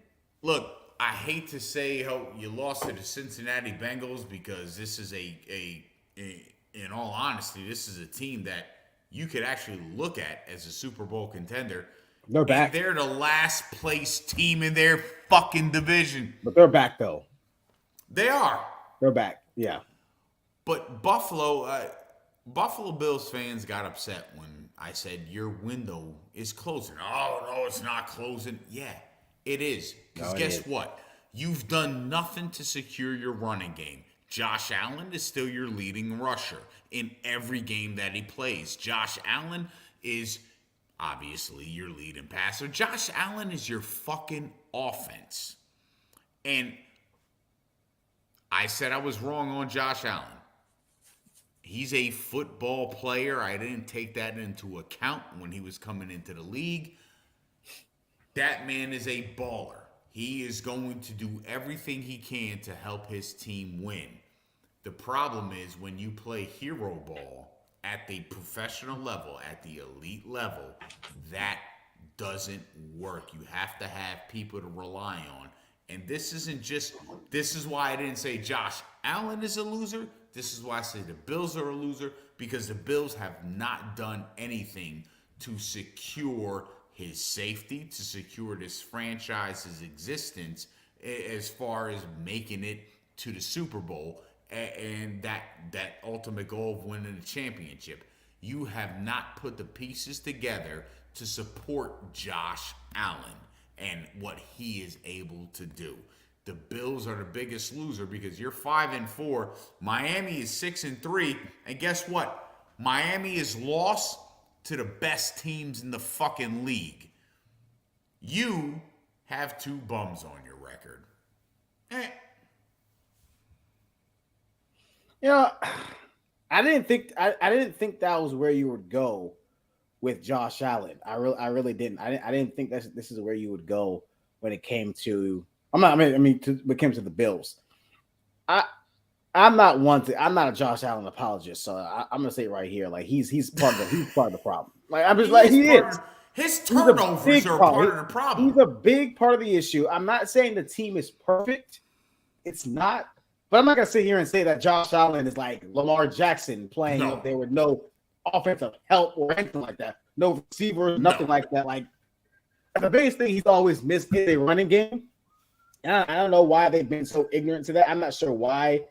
S1: look, I hate to say how you lost to the Cincinnati Bengals, because this is in all honesty, this is a team that you could actually look at as a Super Bowl contender.
S2: They're back.
S1: And they're the last place team in their fucking division.
S2: But they're back, though.
S1: They are.
S2: They're back, yeah.
S1: But Buffalo Bills fans got upset when I said your window is closing. Oh, no, it's not closing. Yeah, it is. Because guess what? You've done nothing to secure your running game. Josh Allen is still your leading rusher in every game that he plays. Josh Allen is obviously your leading passer. Josh Allen is your fucking offense. And I said I was wrong on Josh Allen. He's a football player. I didn't take that into account when he was coming into the league. That man is a baller. He is going to do everything he can to help his team win. The problem is when you play hero ball at the professional level, at the elite level, that doesn't work. You have to have people to rely on. And this is why I didn't say Josh Allen is a loser. This is why I say the Bills are a loser, because the Bills have not done anything to secure his safety, to secure this franchise's existence as far as making it to the Super Bowl and that ultimate goal of winning the championship. You have not put the pieces together to support Josh Allen and what he is able to do. The Bills are the biggest loser because you're 5-4. Miami is 6-3. And guess what? Miami is lost to the best teams in the fucking league. You have two bums on your record.
S2: You know, I didn't think that was where you would go with Josh Allen. I really didn't. I didn't think this is where you would go when it came to. When it came to the Bills. I'm not a Josh Allen apologist, so I'm gonna say it right here. Like he's part of the problem. Like I'm just he is.
S1: His turnovers are part of the problem.
S2: He's a big part of the issue. I'm not saying the team is perfect. It's not. But I'm not going to sit here and say that Josh Allen is like Lamar Jackson playing up there with no offensive help or anything like that. No receivers, nothing like that. Like, the biggest thing he's always missed is a running game. And I don't know why they've been so ignorant to that. I'm not sure why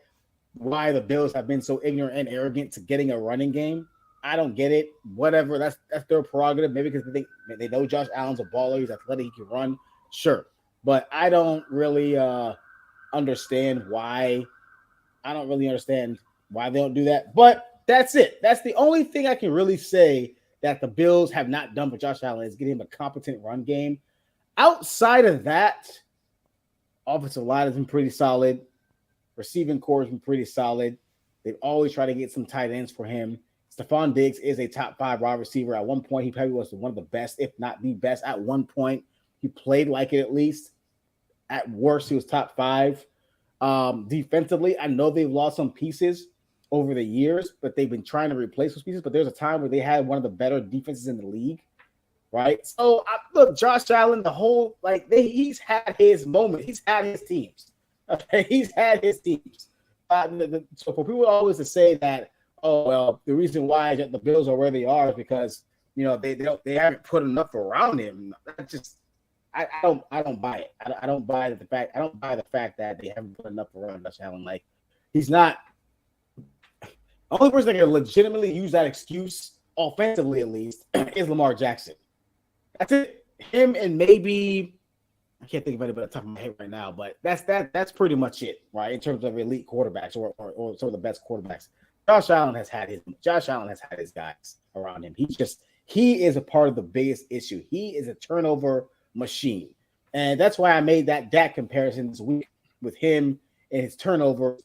S2: the Bills have been so ignorant and arrogant to getting a running game. I don't get it. Whatever. That's their prerogative. Maybe because they know Josh Allen's a baller. He's athletic. He can run. Sure. But I don't really understand why. I don't really understand why they don't do that. But that's it. That's the only thing I can really say that the Bills have not done for Josh Allen is get him a competent run game. Outside of that, offensive line has been pretty solid. Receiving core has been pretty solid. They've always tried to get some tight ends for him. Stephon Diggs is a top 5 wide receiver. At one point, he probably was one of the best, if not the best. At one point, he played like it at least. At worst, he was top 5. Defensively, I know they've lost some pieces over the years, but they've been trying to replace those pieces. But there's a time where they had one of the better defenses in the league, right? So, look, Josh Allen, he's had his moment. He's had his teams. Okay, he's had his teams. So for people always to say that, oh well, the reason why the Bills are where they are is because they haven't put enough around him. I don't buy it. I don't buy the fact that they haven't put enough around Josh Allen. Like he's not. The only person that can legitimately use that excuse offensively, at least, is Lamar Jackson. That's it. Him and maybe. I can't think of anybody at the top of my head right now, but that's pretty much it, right? In terms of elite quarterbacks or some of the best quarterbacks. Josh Allen has had his guys around him. He is a part of the biggest issue. He is a turnover machine. And that's why I made that Dak comparison this week with him and his turnover.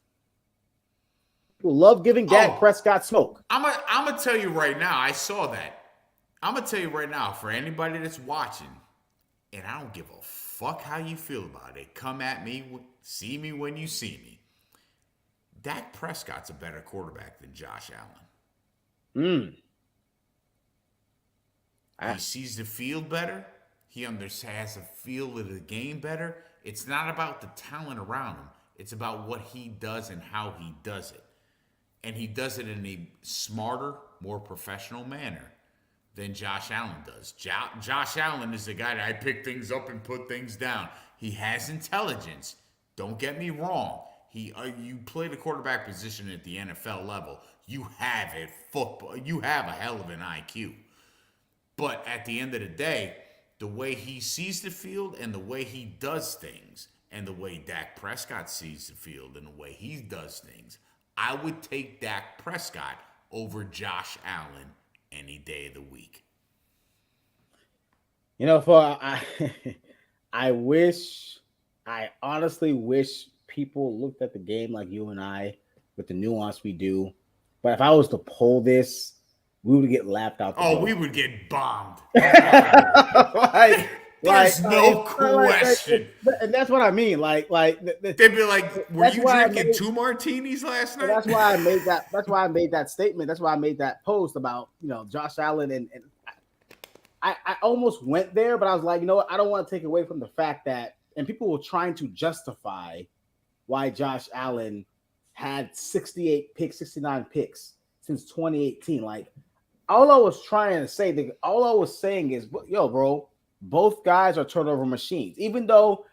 S2: People love giving Dak Prescott smoke.
S1: I'm gonna tell you right now, I saw that. I'm gonna tell you right now, for anybody that's watching, and I don't give a fuck how you feel about it. Come at me, see me when you see me. Dak Prescott's a better quarterback than Josh Allen. He sees the field better. He has a feel of the game better. It's not about the talent around him. It's about what he does and how he does it. And he does it in a smarter, more professional manner than Josh Allen does. Josh Allen is the guy that I pick things up and put things down. He has intelligence. Don't get me wrong. You play the quarterback position at the NFL level. You have it. Football. You have a hell of an IQ. But at the end of the day, the way he sees the field and the way he does things, and the way Dak Prescott sees the field and the way he does things, I would take Dak Prescott over Josh Allen any day of the week.
S2: I honestly wish people looked at the game like you and I with the nuance we do. But if I was to poll this, we would get laughed out.
S1: We would get bombed.
S2: There's
S1: no question.
S2: And that's what I mean.
S1: They'd be like, "Were you drinking 2 martinis last night?"
S2: That's why I made that. That's why I made that statement. That's why I made that post about Josh Allen and I almost went there, but I was like, you know what? I don't want to take away from the fact that, and people were trying to justify why Josh Allen had 68 picks, 69 picks since 2018. Like, all I was trying to say, all I was saying is, yo, bro, both guys are turnover machines. Even though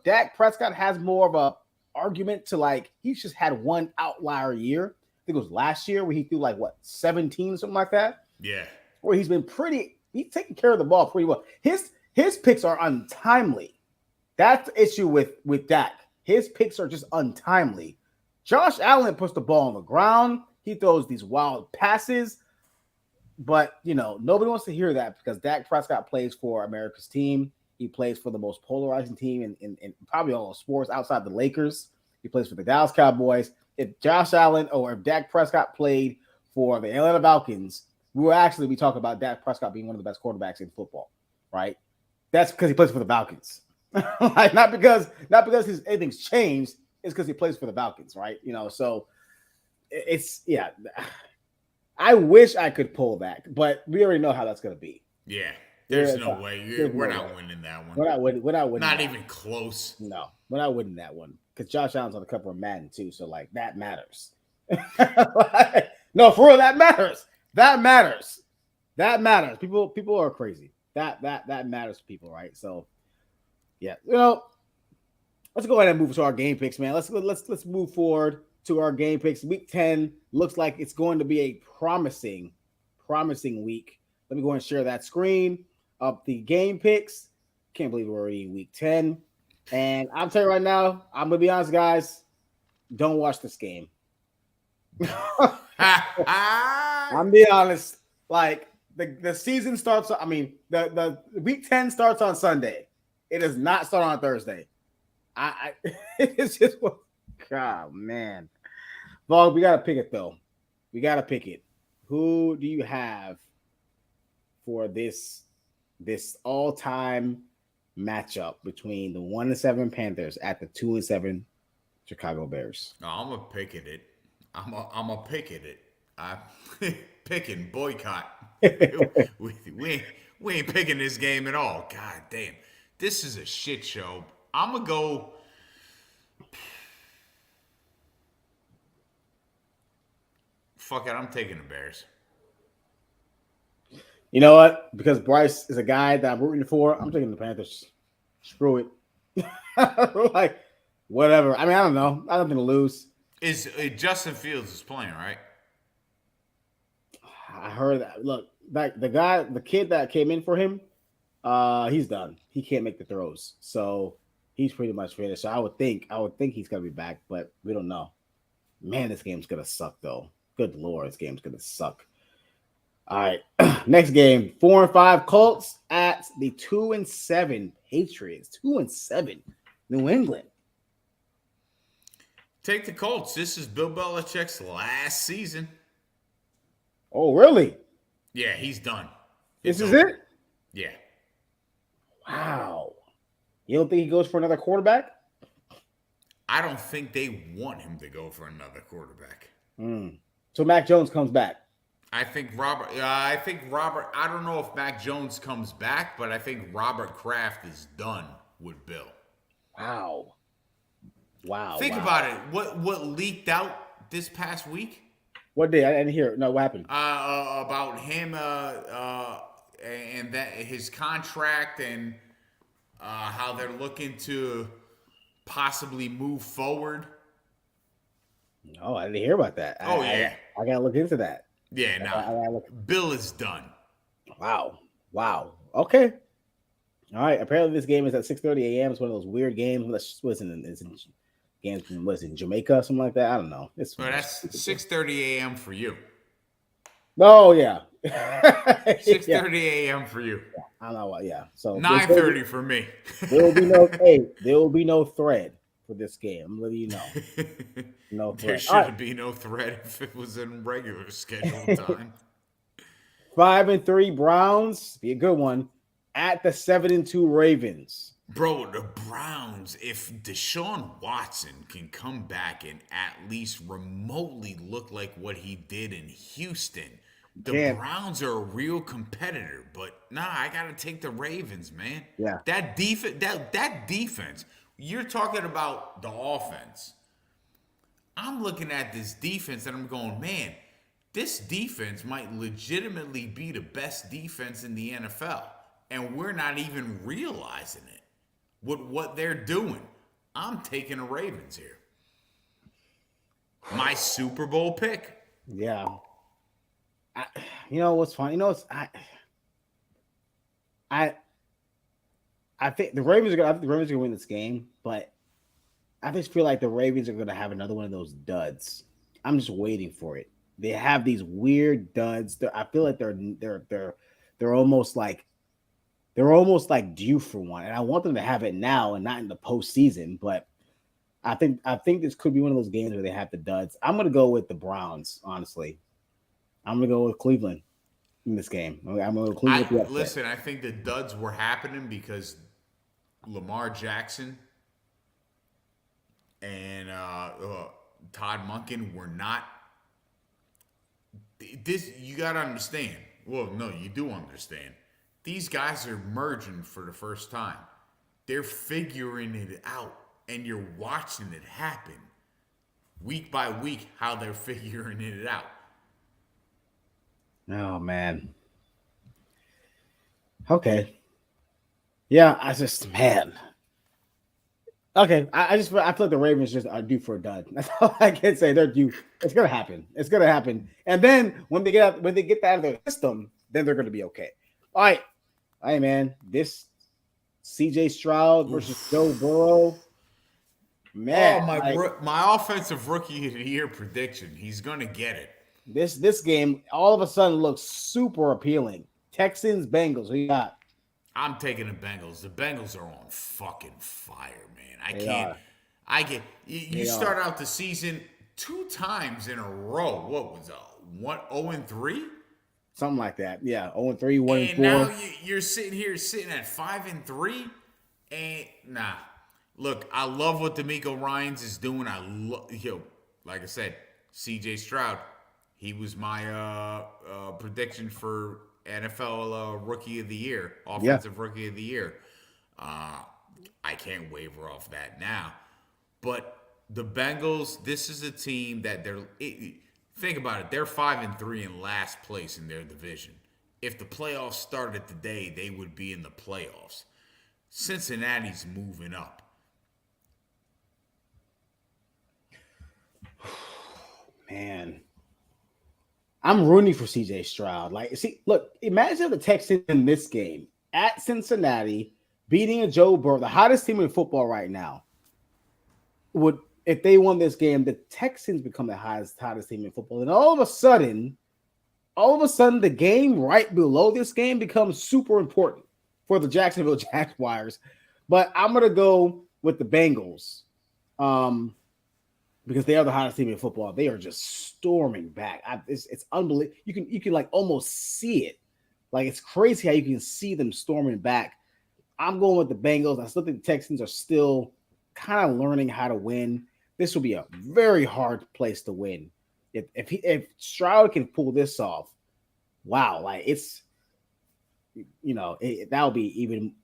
S2: Dak Prescott has more of a argument to he's just had one outlier year. I think it was last year where he threw 17, something like that.
S1: Yeah.
S2: Where he's taking care of the ball pretty well. His picks are untimely. That's the issue with Dak. His picks are just untimely. Josh Allen puts the ball on the ground. He throws these wild passes. But, nobody wants to hear that because Dak Prescott plays for America's team. He plays for the most polarizing team in probably all of sports outside the Lakers. He plays for the Dallas Cowboys. If Josh Allen or if Dak Prescott played for the Atlanta Falcons, we will actually be talking about Dak Prescott being one of the best quarterbacks in football, right? That's because he plays for the Falcons. Not because anything's changed. It's because he plays for the Falcons, right? So it's, yeah. I wish I could pull back, but we already know how that's going to be.
S1: Yeah, there's no way. We're not winning that one.
S2: We're not winning.
S1: Not even close.
S2: No, we're not winning that one because Josh Allen's on the cover of Madden too, so that matters. No, for real, that matters. That matters. People are crazy. That matters to people, right? So, yeah, let's go ahead and move to our game picks, man. Let's move forward to our game picks. Week 10 looks like it's going to be a promising promising week. Let me go and share that screen of the game picks. Can't believe we're already in week 10. And I'll tell you right now, I'm going to be honest, guys. Don't watch this game. I'm being honest. Like the season starts. I mean, the week 10 starts on Sunday. It does not start on Thursday. It's just God, man. Vlog, we gotta pick it though. We gotta pick it. Who do you have for this all-time matchup between the 1-7 Panthers at the 2-7 Chicago Bears?
S1: No, I'm gonna pick at it. I'm a pick at it. I'm picking boycott. we ain't picking this game at all. God damn, this is a shit show. I'm gonna go. Fuck it, I'm taking the Bears.
S2: You know what? Because Bryce is a guy that I'm rooting for, I'm taking the Panthers. Screw it. Like, whatever. I mean, I don't know. I have nothing to lose.
S1: Is Justin Fields is playing, right?
S2: I heard that. Look, like the kid that came in for him, he's done. He can't make the throws, so he's pretty much finished. So I would think he's gonna be back, but we don't know. Man, this game's gonna suck though. Good Lord, this game's gonna suck. All right, next game: 4-5 Colts at the 2-7 Patriots. 2-7 New England.
S1: Take the Colts. This is Bill Belichick's last season.
S2: Oh, really?
S1: Yeah, he's done.
S2: This is it?
S1: Yeah.
S2: Wow. You don't think he goes for another quarterback?
S1: I don't think they want him to go for another quarterback.
S2: So Mac Jones comes back.
S1: I think Robert. I don't know if Mac Jones comes back, but I think Robert Kraft is done with Bill.
S2: Wow.
S1: Think about it. What leaked out this past week?
S2: What day? I didn't hear it. No, what happened?
S1: About him and that his contract and how they're looking to possibly move forward.
S2: Oh, I didn't hear about that.
S1: Yeah.
S2: I gotta look into that.
S1: Yeah, no. Bill is done.
S2: Wow. Okay. All right. Apparently, this game is at 6:30 a.m. It's one of those weird games. Games in Jamaica or something like that. I don't know.
S1: That's 6:30 a.m. for you.
S2: Oh yeah.
S1: 6:30 a.m. for you.
S2: Yeah, I don't know what. Yeah. So
S1: 9:30 for me.
S2: There will be no thread for this game. I'm letting you know. No thread.
S1: There should be no thread if it was in regular scheduled time.
S2: 5-3 Browns, be a good one, at the 7-2 Ravens.
S1: Bro, the Browns, if Deshaun Watson can come back and at least remotely look like what he did in Houston, the Browns are a real competitor. But I gotta take the Ravens, man.
S2: Yeah.
S1: That defense, you're talking about the offense. I'm looking at this defense and I'm going, man, this defense might legitimately be the best defense in the NFL. And we're not even realizing it with what they're doing. I'm taking the Ravens here. My Super Bowl pick.
S2: Yeah. You know what's funny? You know, I think the Ravens are gonna win this game, but I just feel like the Ravens are gonna have another one of those duds. I'm just waiting for it. They have these weird duds. I feel like they're almost like due for one, and I want them to have it now and not in the postseason. But I think this could be one of those games where they have the duds. I'm gonna go with the Browns. Honestly, I'm gonna go with Cleveland in this game. I'm gonna go Cleveland.
S1: Listen, I think the duds were happening because Lamar Jackson and Todd Monken were not. This you gotta understand. Well, no, you do understand. These guys are merging for the first time. They're figuring it out, and you're watching it happen week by week. How they're figuring it out.
S2: Oh man. Okay. Yeah, man. Okay, I feel like the Ravens just are due for a dud. That's all I can say. They're due. It's gonna happen. It's gonna happen. And then when they get that out of their system, then they're gonna be okay. All right, hey man, this C.J. Stroud versus Joe
S1: Oof.
S2: Burrow, man,
S1: Oh, my
S2: like
S1: my offensive rookie of the year prediction. He's gonna get it.
S2: this game all of a sudden looks super appealing. Texans Bengals, who you got?
S1: I'm taking the Bengals. The Bengals are on fucking fire, man. I
S2: They
S1: can't.
S2: are.
S1: I get. You
S2: They are
S1: start out the season two times in a row. What was one 0-3,
S2: something like that. Yeah, 0-3, 1 and
S1: and now
S2: 4.
S1: you're sitting here sitting at 5-3, and nah. Look, I love what D'Amico Ryans is doing. Like I said, C.J. Stroud. He was my prediction for NFL Rookie of the Year,
S2: Yeah.
S1: Offensive Rookie of the Year. Uh, I can't waver off that now. But the Bengals, this is a team that think about it. They're 5-3 in last place in their division. If the playoffs started today, they would be in the playoffs. Cincinnati's moving up.
S2: Man, I'm rooting for CJ Stroud. Like, see, look, imagine the Texans in this game at Cincinnati beating a Joe Burrow, the hottest team in football right now. Would if they won this game, the Texans become the hottest team in football, and all of a sudden, the game right below this game becomes super important for the Jacksonville Jaguars. But I'm gonna go with the Bengals. Because they are the hottest team in football. They are just storming back. It's unbelievable. You can like almost see it. Like it's crazy how you can see them storming back. I'm going with the Bengals. I still think the Texans are still kind of learning how to win. This will be a very hard place to win. If Stroud can pull this off, wow! Like that'll be even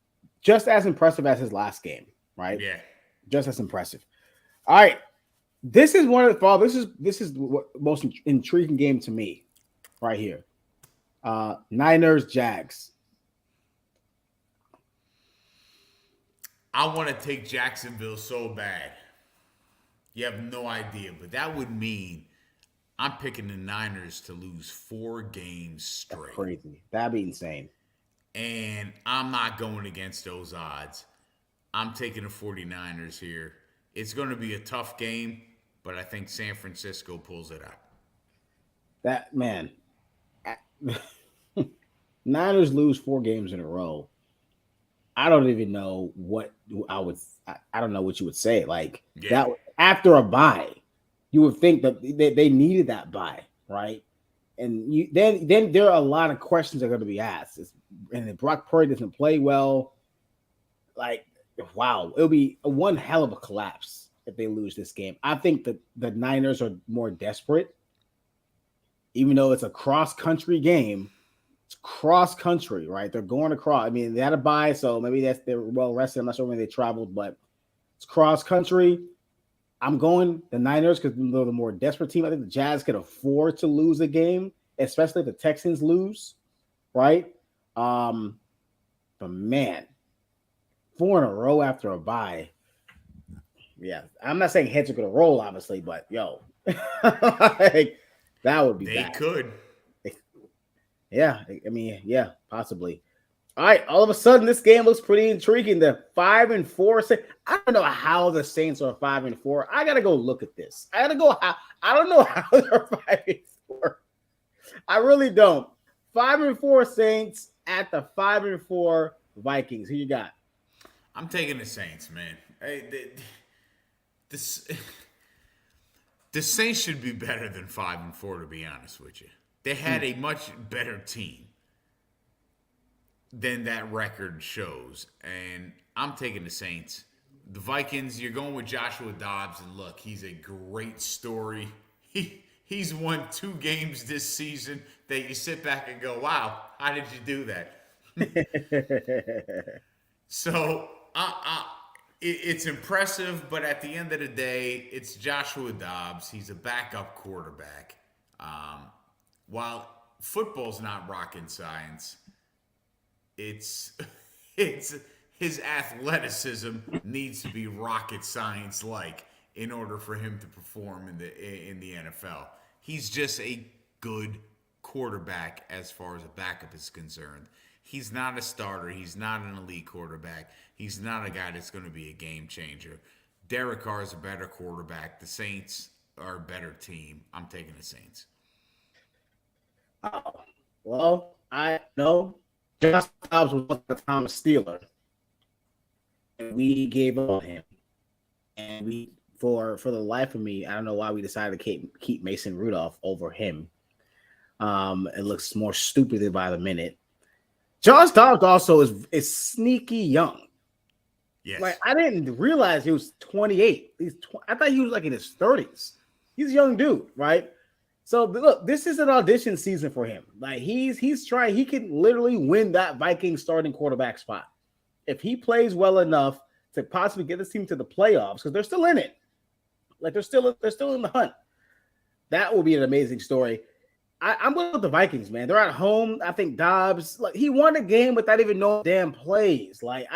S2: just as impressive as his last game, right?
S1: Yeah.
S2: Just as impressive. All right, this is one of the fall. This is what most intriguing game to me, right here. Niners Jags.
S1: I want to take Jacksonville so bad. You have no idea, but that would mean I'm picking the Niners to lose 4 games
S2: That's
S1: straight.
S2: crazy. That'd be insane.
S1: And I'm not going against those odds. I'm taking the 49ers here. It's going to be a tough game, but I think San Francisco pulls it out.
S2: That man, Niners lose 4 games in a row. I don't even know what I would. I don't know what you would say. Like
S1: Yeah.
S2: that after a bye, you would think that they needed that bye, right? And then there are a lot of questions that are going to be asked. And if Brock Purdy doesn't play well, like wow, it'll be one hell of a collapse if they lose this game. I think that the Niners are more desperate, even though it's a cross country game. It's cross country, right? They're going across. I mean, they had a bye, so maybe they're well rested. I'm not sure when they traveled, but it's cross country. I'm going the Niners because they're the more desperate team. I think the Jazz can afford to lose a game, especially if the Texans lose, right? But man, 4 in a row after a bye. Yeah, I'm not saying heads are going to roll, obviously, but yo, like, that would be
S1: They
S2: bad.
S1: could.
S2: Yeah, I mean, yeah, possibly. All right, all of a sudden, this game looks pretty intriguing. The 5-4. I don't know how the Saints are 5-4. I gotta go look at this. I gotta go. I don't know how they're 5-4. I really don't. 5-4 Saints at the 5-4 Vikings. Who you got?
S1: I'm taking the Saints, man. Hey, this, the Saints should be better than 5-4, to be honest with you. They had a much better team than that record shows. And I'm taking the Saints. The Vikings, you're going with Joshua Dobbs, and look, he's a great story. He's won 2 games this season that you sit back and go, wow, how did you do that? So it's impressive, but at the end of the day, it's Joshua Dobbs. He's a backup quarterback. While football's not rocket science, it's it's his athleticism needs to be rocket science like in order for him to perform in the NFL. He's just a good quarterback as far as a backup is concerned. He's not a starter. He's not an elite quarterback. He's not a guy that's going to be a game changer. Derek Carr is a better quarterback. The Saints are a better team. I'm taking the Saints.
S2: Oh, well, I know Josh Dobbs was once the time a Steeler, and we gave up on him. And we, for the life of me, I don't know why we decided to keep Mason Rudolph over him. It looks more stupid by the minute. Josh Dobbs also is sneaky young.
S1: Yes.
S2: Like, I didn't realize he was 28. I thought he was like in his 30s. He's a young dude, right? So look, this is an audition season for him. Like he's trying. He can literally win that Vikings starting quarterback spot if he plays well enough to possibly get this team to the playoffs, because they're still in it. Like they're still in the hunt. That will be an amazing story. I'm going with the Vikings, man. They're at home. I think Dobbs, like, he won a game without even knowing damn plays. Like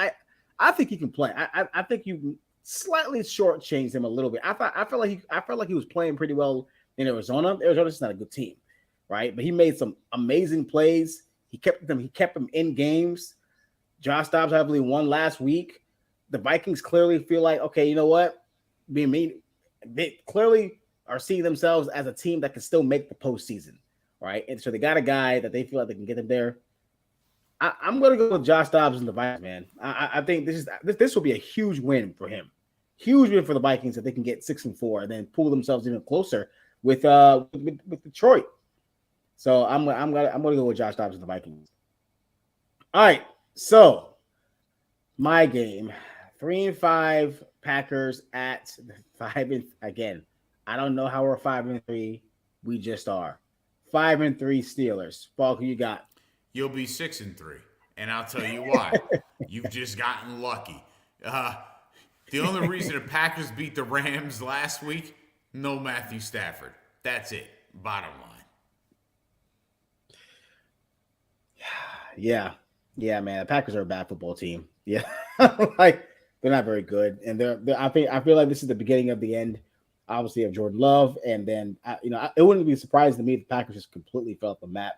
S2: I think he can play. I think you slightly shortchanged him a little bit. I felt like he was playing pretty well in Arizona. Arizona's just not a good team, right? But he made some amazing plays. He kept them in games. Josh Dobbs, I believe, won last week. The Vikings clearly feel like, okay, you know what? They clearly are seeing themselves as a team that can still make the postseason, right? And so they got a guy that they feel like they can get them there. I'm going to go with Josh Dobbs and the Vikings, man. I think this will be a huge win for him. Huge win for the Vikings if they can get 6-4 and then pull themselves even closer with Detroit. So I'm gonna go with Josh Dobbs and the Vikings. All right, so my game, 3-5 Packers at 5 again. I don't know how we're 5-3. We just are 5-3 Steelers. Paul, who you got?
S1: You'll be 6-3, and I'll tell you why. You've just gotten lucky. The only reason the Packers beat the Rams last week, no Matthew Stafford. That's it. Bottom line.
S2: Yeah, man. The Packers are a bad football team. Yeah, like they're not very good, and I feel like this is the beginning of the end, obviously, of Jordan Love, and then it wouldn't be surprising to me if the Packers just completely fell off the map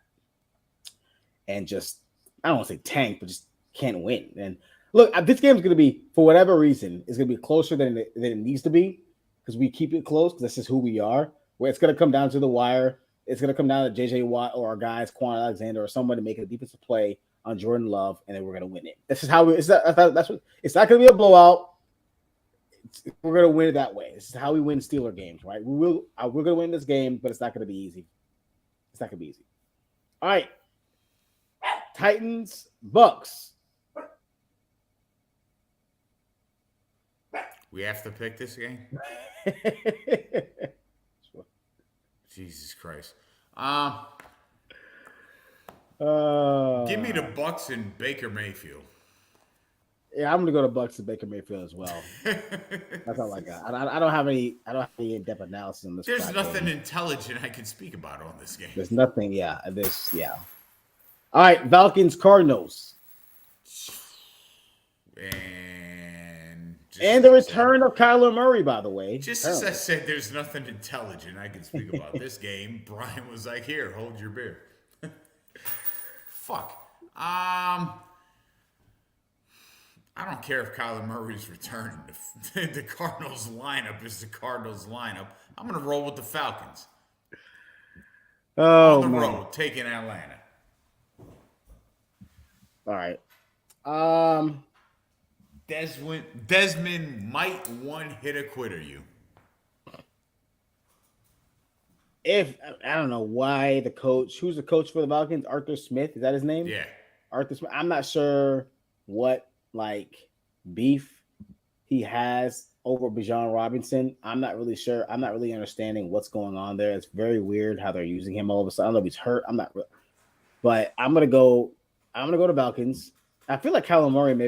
S2: and just, I don't want to say tank, but just can't win. And look, this game is going to be, for whatever reason, it's going to be closer than it needs to be, because we keep it close, because this is who we are. Where it's going to come down to the wire. It's going to come down to J.J. Watt or our guys, Quan Alexander, or somebody making a defensive play on Jordan Love, and then we're going to win it. This is how it's not going to be a blowout. We're going to win it that way. This is how we win Steeler games, right? We're going to win this game, but it's not going to be easy. It's not going to be easy. All right. Titans, Bucks.
S1: We have to pick this game? Jesus Christ. Give me the Bucks and Baker Mayfield.
S2: Yeah, I'm gonna go to Bucks and Baker Mayfield as well. That's all I got. I don't have any in-depth analysis on this.
S1: There's nothing intelligent I can speak about on this game.
S2: There's nothing. Yeah. All right, Falcons, Cardinals. And the return of Kyler Murray, by the way.
S1: Just as I said, there's nothing intelligent I can speak about this game. Brian was like, "Here, hold your beer." Fuck. I don't care if Kyler Murray's returning. The Cardinals lineup is the Cardinals lineup. I'm gonna roll with the Falcons.
S2: Oh,
S1: on the
S2: man.
S1: road, taking Atlanta.
S2: All right.
S1: Desmond might one-hit a quitter you.
S2: If I don't know why who's the coach for the Falcons? Arthur Smith, is that his name?
S1: Yeah.
S2: Arthur Smith. I'm not sure what beef he has over Bijan Robinson. I'm not really sure. I'm not really understanding what's going on there. It's very weird how they're using him all of a sudden. I don't know if he's hurt. But I'm gonna go to Falcons. I feel like Kyler Murray may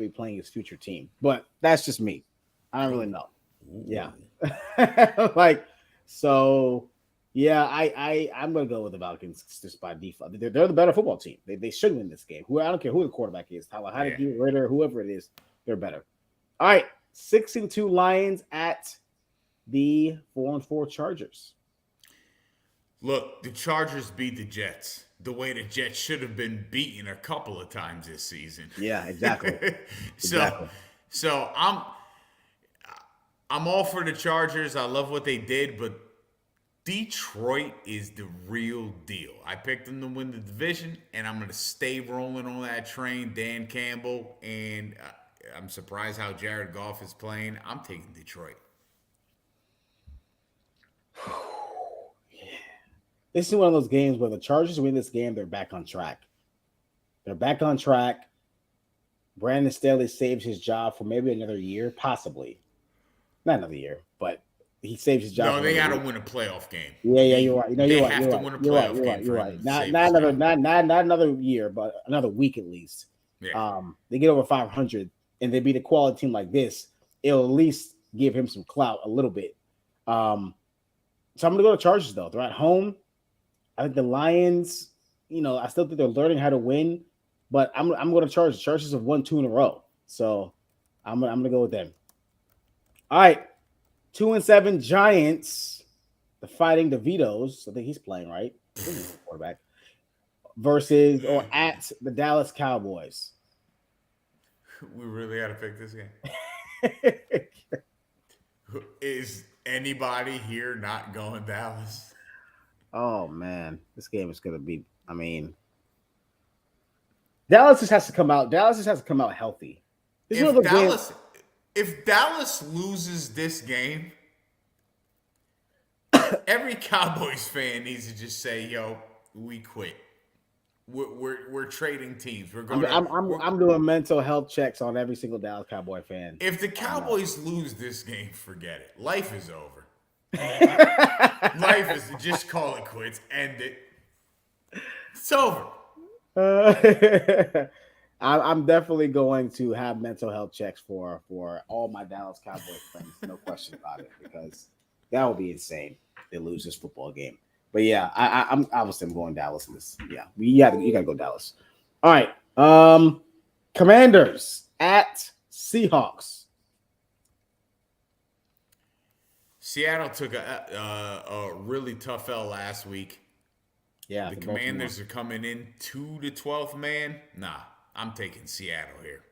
S2: be playing his future team, but that's just me. I don't really know. Yeah. So Yeah, I'm gonna go with the Falcons just by default. They're the better football team. They should win this game. Who I don't care who the quarterback is, Tyler
S1: Yeah.
S2: Heineke, Ritter, whoever it is, they're better. All right, 6-2 Lions at the 4-4 Chargers.
S1: Look, the Chargers beat the Jets the way the Jets should have been beaten a couple of times this season.
S2: Yeah, exactly.
S1: so,
S2: Exactly.
S1: so I'm all for the Chargers. I love what they did, but Detroit is the real deal. I picked them to win the division, and I'm going to stay rolling on that train. Dan Campbell, and I'm surprised how Jared Goff is playing. I'm taking Detroit.
S2: This is one of those games where the Chargers win this game, they're back on track. They're back on track. Brandon Staley saves his job for maybe another year, possibly. Not another year, but he saves his job.
S1: No, they got to win a playoff game.
S2: Yeah, you're right.
S1: They
S2: You're
S1: have
S2: right.
S1: to win a playoff game.
S2: You're right. Not another year, but another week at least.
S1: Yeah.
S2: They get over 500, and they beat a quality team like this. It'll at least give him some clout a little bit. So I'm gonna go to Chargers though. They're at home. I think the Lions. I still think they're learning how to win, but I'm going to Chargers. Chargers have won 2 in a row, so I'm gonna go with them. All right, 2-7 Giants. The Fighting DeVitos. I think he's playing right. Quarterback versus or at the Dallas Cowboys.
S1: We really got to pick this game. Is anybody here not going Dallas?
S2: Oh man, this game is gonna be. I mean, Dallas just has to come out. Dallas just has to come out healthy.
S1: If Dallas loses this game, every Cowboys fan needs to just say, "Yo, we quit. We're trading teams. We're going.
S2: I'm doing mental health checks on every single Dallas Cowboy fan.
S1: If the Cowboys lose this game, forget it. Life is over. Life is just call it quits. End it. It's over.
S2: I'm definitely going to have mental health checks for all my Dallas Cowboys friends. No question about it, because that would be insane if they lose this football game. But yeah, I'm obviously going Dallas in this. Yeah, you gotta go Dallas. All right. Commanders at Seahawks.
S1: Seattle took a really tough L last week.
S2: Yeah,
S1: the Commanders are coming in 2-12 man. Nah, I'm taking Seattle here.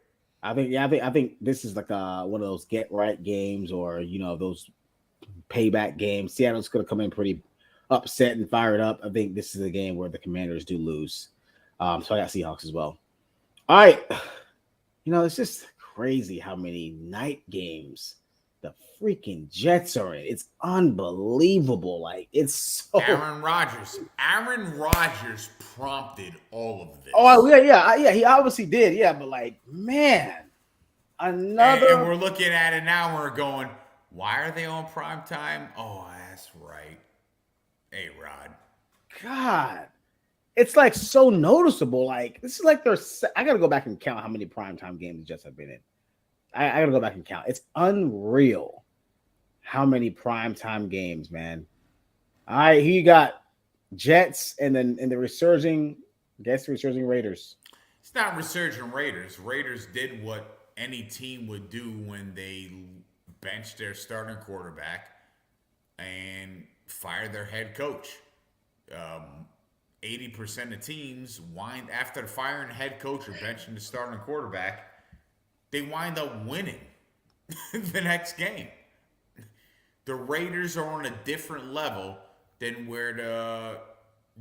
S2: I think this is like one of those get right games, or those payback games. Seattle's gonna come in pretty upset and fired up. I think this is a game where the Commanders do lose. So I got Seahawks as well. All right. It's just crazy how many night games the freaking Jets are in. It's unbelievable. Like, it's so.
S1: Aaron Rodgers prompted all of this.
S2: Oh, yeah. He obviously did. Yeah, but like, man, another.
S1: And we're looking at it now. And we're going, why are they on prime time? Oh, that's right. Hey, Rod.
S2: God, it's like so noticeable. Like, this is like I got to go back and count how many primetime games the Jets have been in. I got to go back and count. It's unreal how many primetime games, man. All right, here you got Jets and the resurging Raiders.
S1: It's not resurging Raiders. Raiders did what any team would do when they benched their starting quarterback and fired their head coach. 80% of teams after firing the head coach or benching the starting quarterback, they wind up winning the next game. The Raiders are on a different level than where the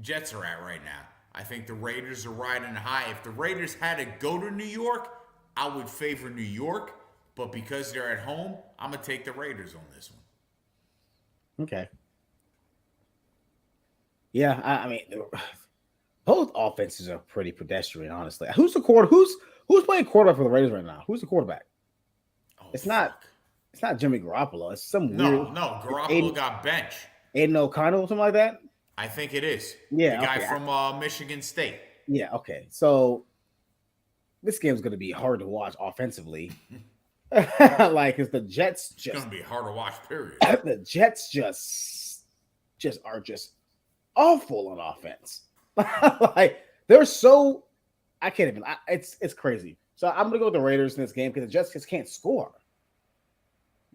S1: Jets are at right now. I think the Raiders are riding high. If the Raiders had to go to New York, I would favor New York. But because they're at home, I'm going to take the Raiders on this one.
S2: Okay. Yeah, I mean, both offenses are pretty pedestrian, honestly. Who's playing quarterback for the Raiders right now? Who's the quarterback?
S1: Oh,
S2: it's not Jimmy Garoppolo. It's some weird.
S1: No, Garoppolo got benched.
S2: Aiden O'Connell, something like that.
S1: I think it is.
S2: Yeah,
S1: the guy from Michigan State.
S2: Yeah, okay. So this game's going to be hard to watch offensively. Like, because the Jets
S1: it's going to be hard to watch, period.
S2: The Jets just are just awful on offense. Like they're so I can't even. It's crazy. So I'm gonna go with the Raiders in this game because the Jets just can't score.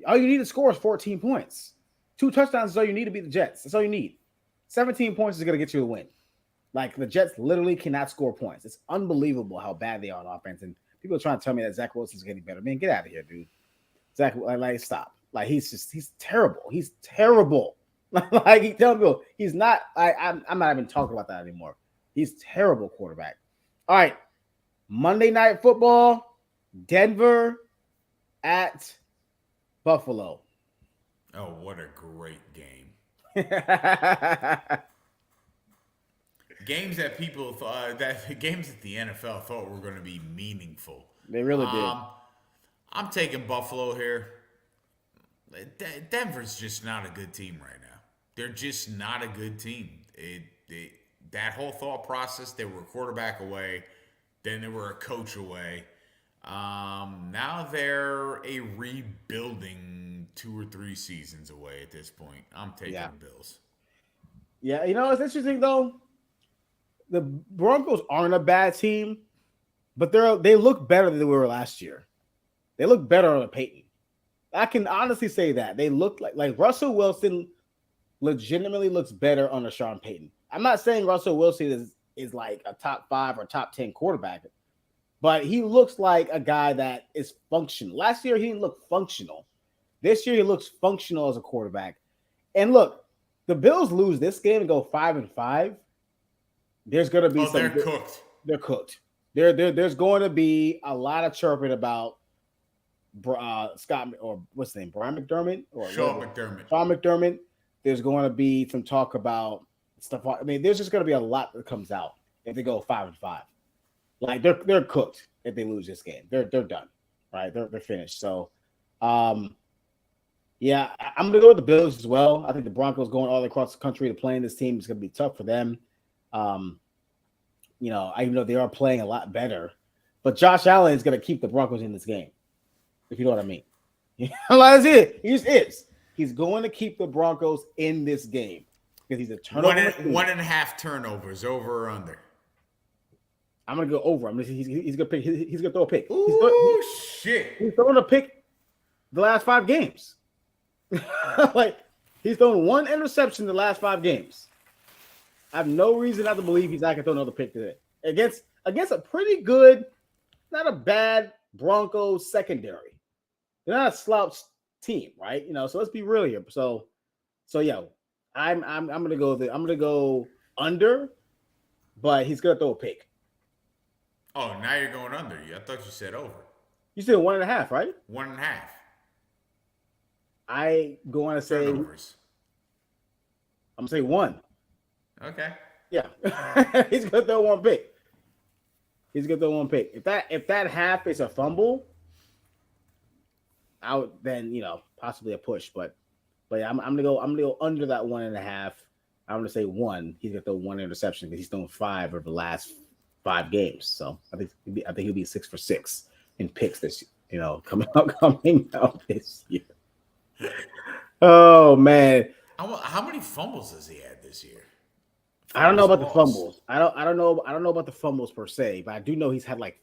S2: All you need to score is 14 points. 2 touchdowns is all you need to beat the Jets. That's all you need. 17 points is gonna get you a win. Like the Jets literally cannot score points. It's unbelievable how bad they are on offense. And people are trying to tell me that Zach Wilson's getting better. Man, get out of here, dude. Zach, like stop. Like he's terrible. He's terrible. Like he telling people he's not. I'm not even talking about that anymore. He's terrible quarterback. All right, Monday Night Football, Denver at Buffalo.
S1: Oh, what a great game! Games that people thought games that the NFL thought were going to be meaningful.
S2: They really did.
S1: I'm taking Buffalo here. Denver's just not a good team right now. They're just not a good team. That whole thought process, they were a quarterback away, then they were a coach away. Now they're a rebuilding 2 or 3 seasons away at this point. I'm taking the Bills.
S2: Yeah, you know, it's interesting though. The Broncos aren't a bad team, but they look better than they were last year. They look better under Peyton. I can honestly say that. They look like Russell Wilson legitimately looks better under Sean Payton. I'm not saying Russell Wilson is like a top 5 or top 10 quarterback, but he looks like a guy that is functional. Last year, he didn't look functional. This year, he looks functional as a quarterback. And look, the Bills lose this game and go 5-5. There's going to be
S1: they're cooked.
S2: They're cooked. There's going to be a lot of chirping about Scott, or what's his name, Brian McDermott or
S1: Sean McDermott.
S2: Sean McDermott. There's going to be some talk about stuff. I mean, there's just going to be a lot that comes out if they go 5-5. Like they're cooked if they lose this game. They're done, right? They're finished. So, yeah, I'm gonna go with the Bills as well. I think the Broncos going all across the country to play in this team is gonna be tough for them. You know, I know they are playing a lot better, but Josh Allen is gonna keep the Broncos in this game. If you know what I mean. That's it. He just is. He's going to keep the Broncos in this game because he's a turnover.
S1: 1.5 turnovers, over or under.
S2: I'm gonna go over. He's gonna pick. He's gonna throw a pick.
S1: Shit!
S2: He's throwing a pick the last 5 games. Like he's thrown 1 interception the last 5 games. I have no reason not to believe he's not gonna throw another pick today against a pretty good, not a bad Broncos secondary. They're not a slouch team, right? You know, so let's be real here. So yeah, I'm gonna go under, but he's gonna throw a pick.
S1: Oh, now you're going under. I thought you said over.
S2: You said 1.5, right?
S1: 1.5.
S2: I go on to say
S1: turnovers.
S2: I'm gonna say 1.
S1: Okay.
S2: Yeah, he's gonna throw 1 pick. He's gonna throw 1 pick. If that half is a fumble, out then possibly a push, but yeah, I'm gonna go under that 1.5. I'm gonna say 1. He's gonna throw 1 interception because he's thrown 5 over the last 5 games. So I think he'll be 6 for 6 in picks this coming out this year. Oh man,
S1: how many fumbles has he had this year?
S2: I don't know about the fumbles. I don't know about the fumbles per se, but I do know he's had like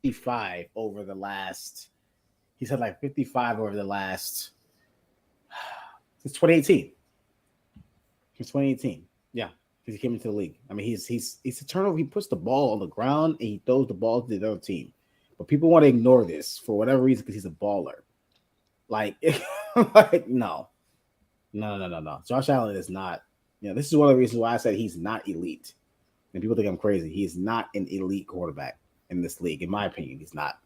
S2: 55 over the last. He's had like 55 over the last since 2018. Since 2018, yeah, because he came into the league. I mean, he's a turnover. He puts the ball on the ground and he throws the ball to the other team. But people want to ignore this for whatever reason because he's a baller. Like, no. Josh Allen is not. This is one of the reasons why I said he's not elite. And people think I'm crazy. He's not an elite quarterback in this league. In my opinion, he's not.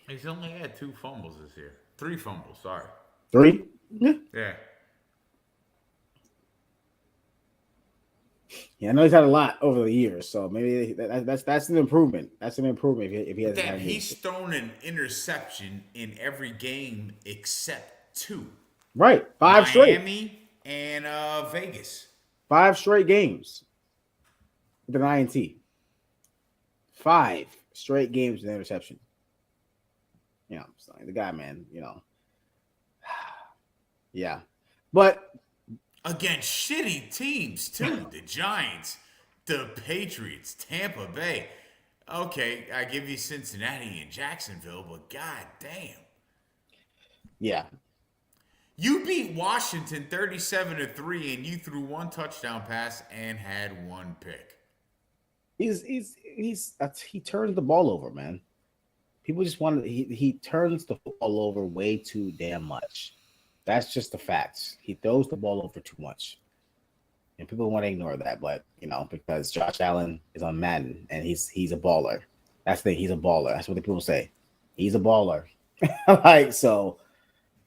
S1: He's only had 2 fumbles this year. 3 fumbles, sorry.
S2: 3? Yeah. Yeah, I know he's had a lot over the years, so maybe that's an improvement. That's an improvement if he has.
S1: He's thrown an interception in every game except 2.
S2: Right, 5 straight.
S1: Miami and Vegas.
S2: 5 straight games with an INT. 5 straight games with an interception. The guy, man. Yeah, but
S1: against shitty teams too. The Giants, the Patriots, Tampa Bay. Okay, I give you Cincinnati and Jacksonville, but god damn.
S2: Yeah.
S1: You beat Washington 37-3 and you threw one touchdown pass and had one pick.
S2: He turns the ball over, man. People just want to. He turns the ball over way too damn much. That's just the facts. He throws the ball over too much, and people want to ignore that. But because Josh Allen is on Madden and he's a baller. That's the thing. He's a baller. That's what the people say. He's a baller. Like so.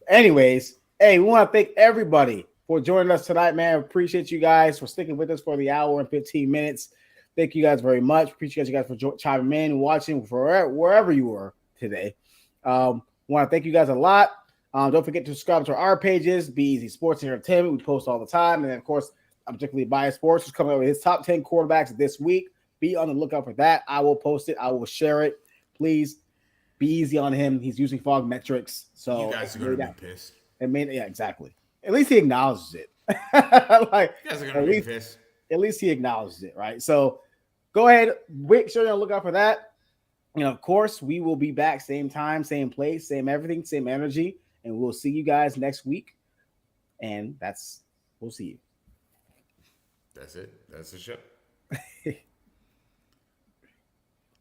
S2: Anyways, hey, we want to thank everybody for joining us tonight, man. Appreciate you guys for sticking with us for the hour and 15 minutes. Thank you guys very much. Appreciate you guys for chiming in, watching, for wherever you were today. Want to thank you guys a lot. Don't forget to subscribe to our pages, Be Easy Sports and Entertainment. We post all the time. And then, of course, I'm particularly Bias Sports, who's coming up with his top 10 quarterbacks this week. Be on the lookout for that. I will post it. I will share it. Please be easy on him. He's using fog metrics. So
S1: you guys are going to be pissed.
S2: Yeah, exactly. At least he acknowledges it. Like,
S1: you guys are going to be pissed.
S2: At least he acknowledges it, right? So go ahead. Make sure you're on the lookout for that. And, of course, we will be back same time, same place, same everything, same energy. And we'll see you guys next week. And we'll see you.
S1: That's it. That's the show.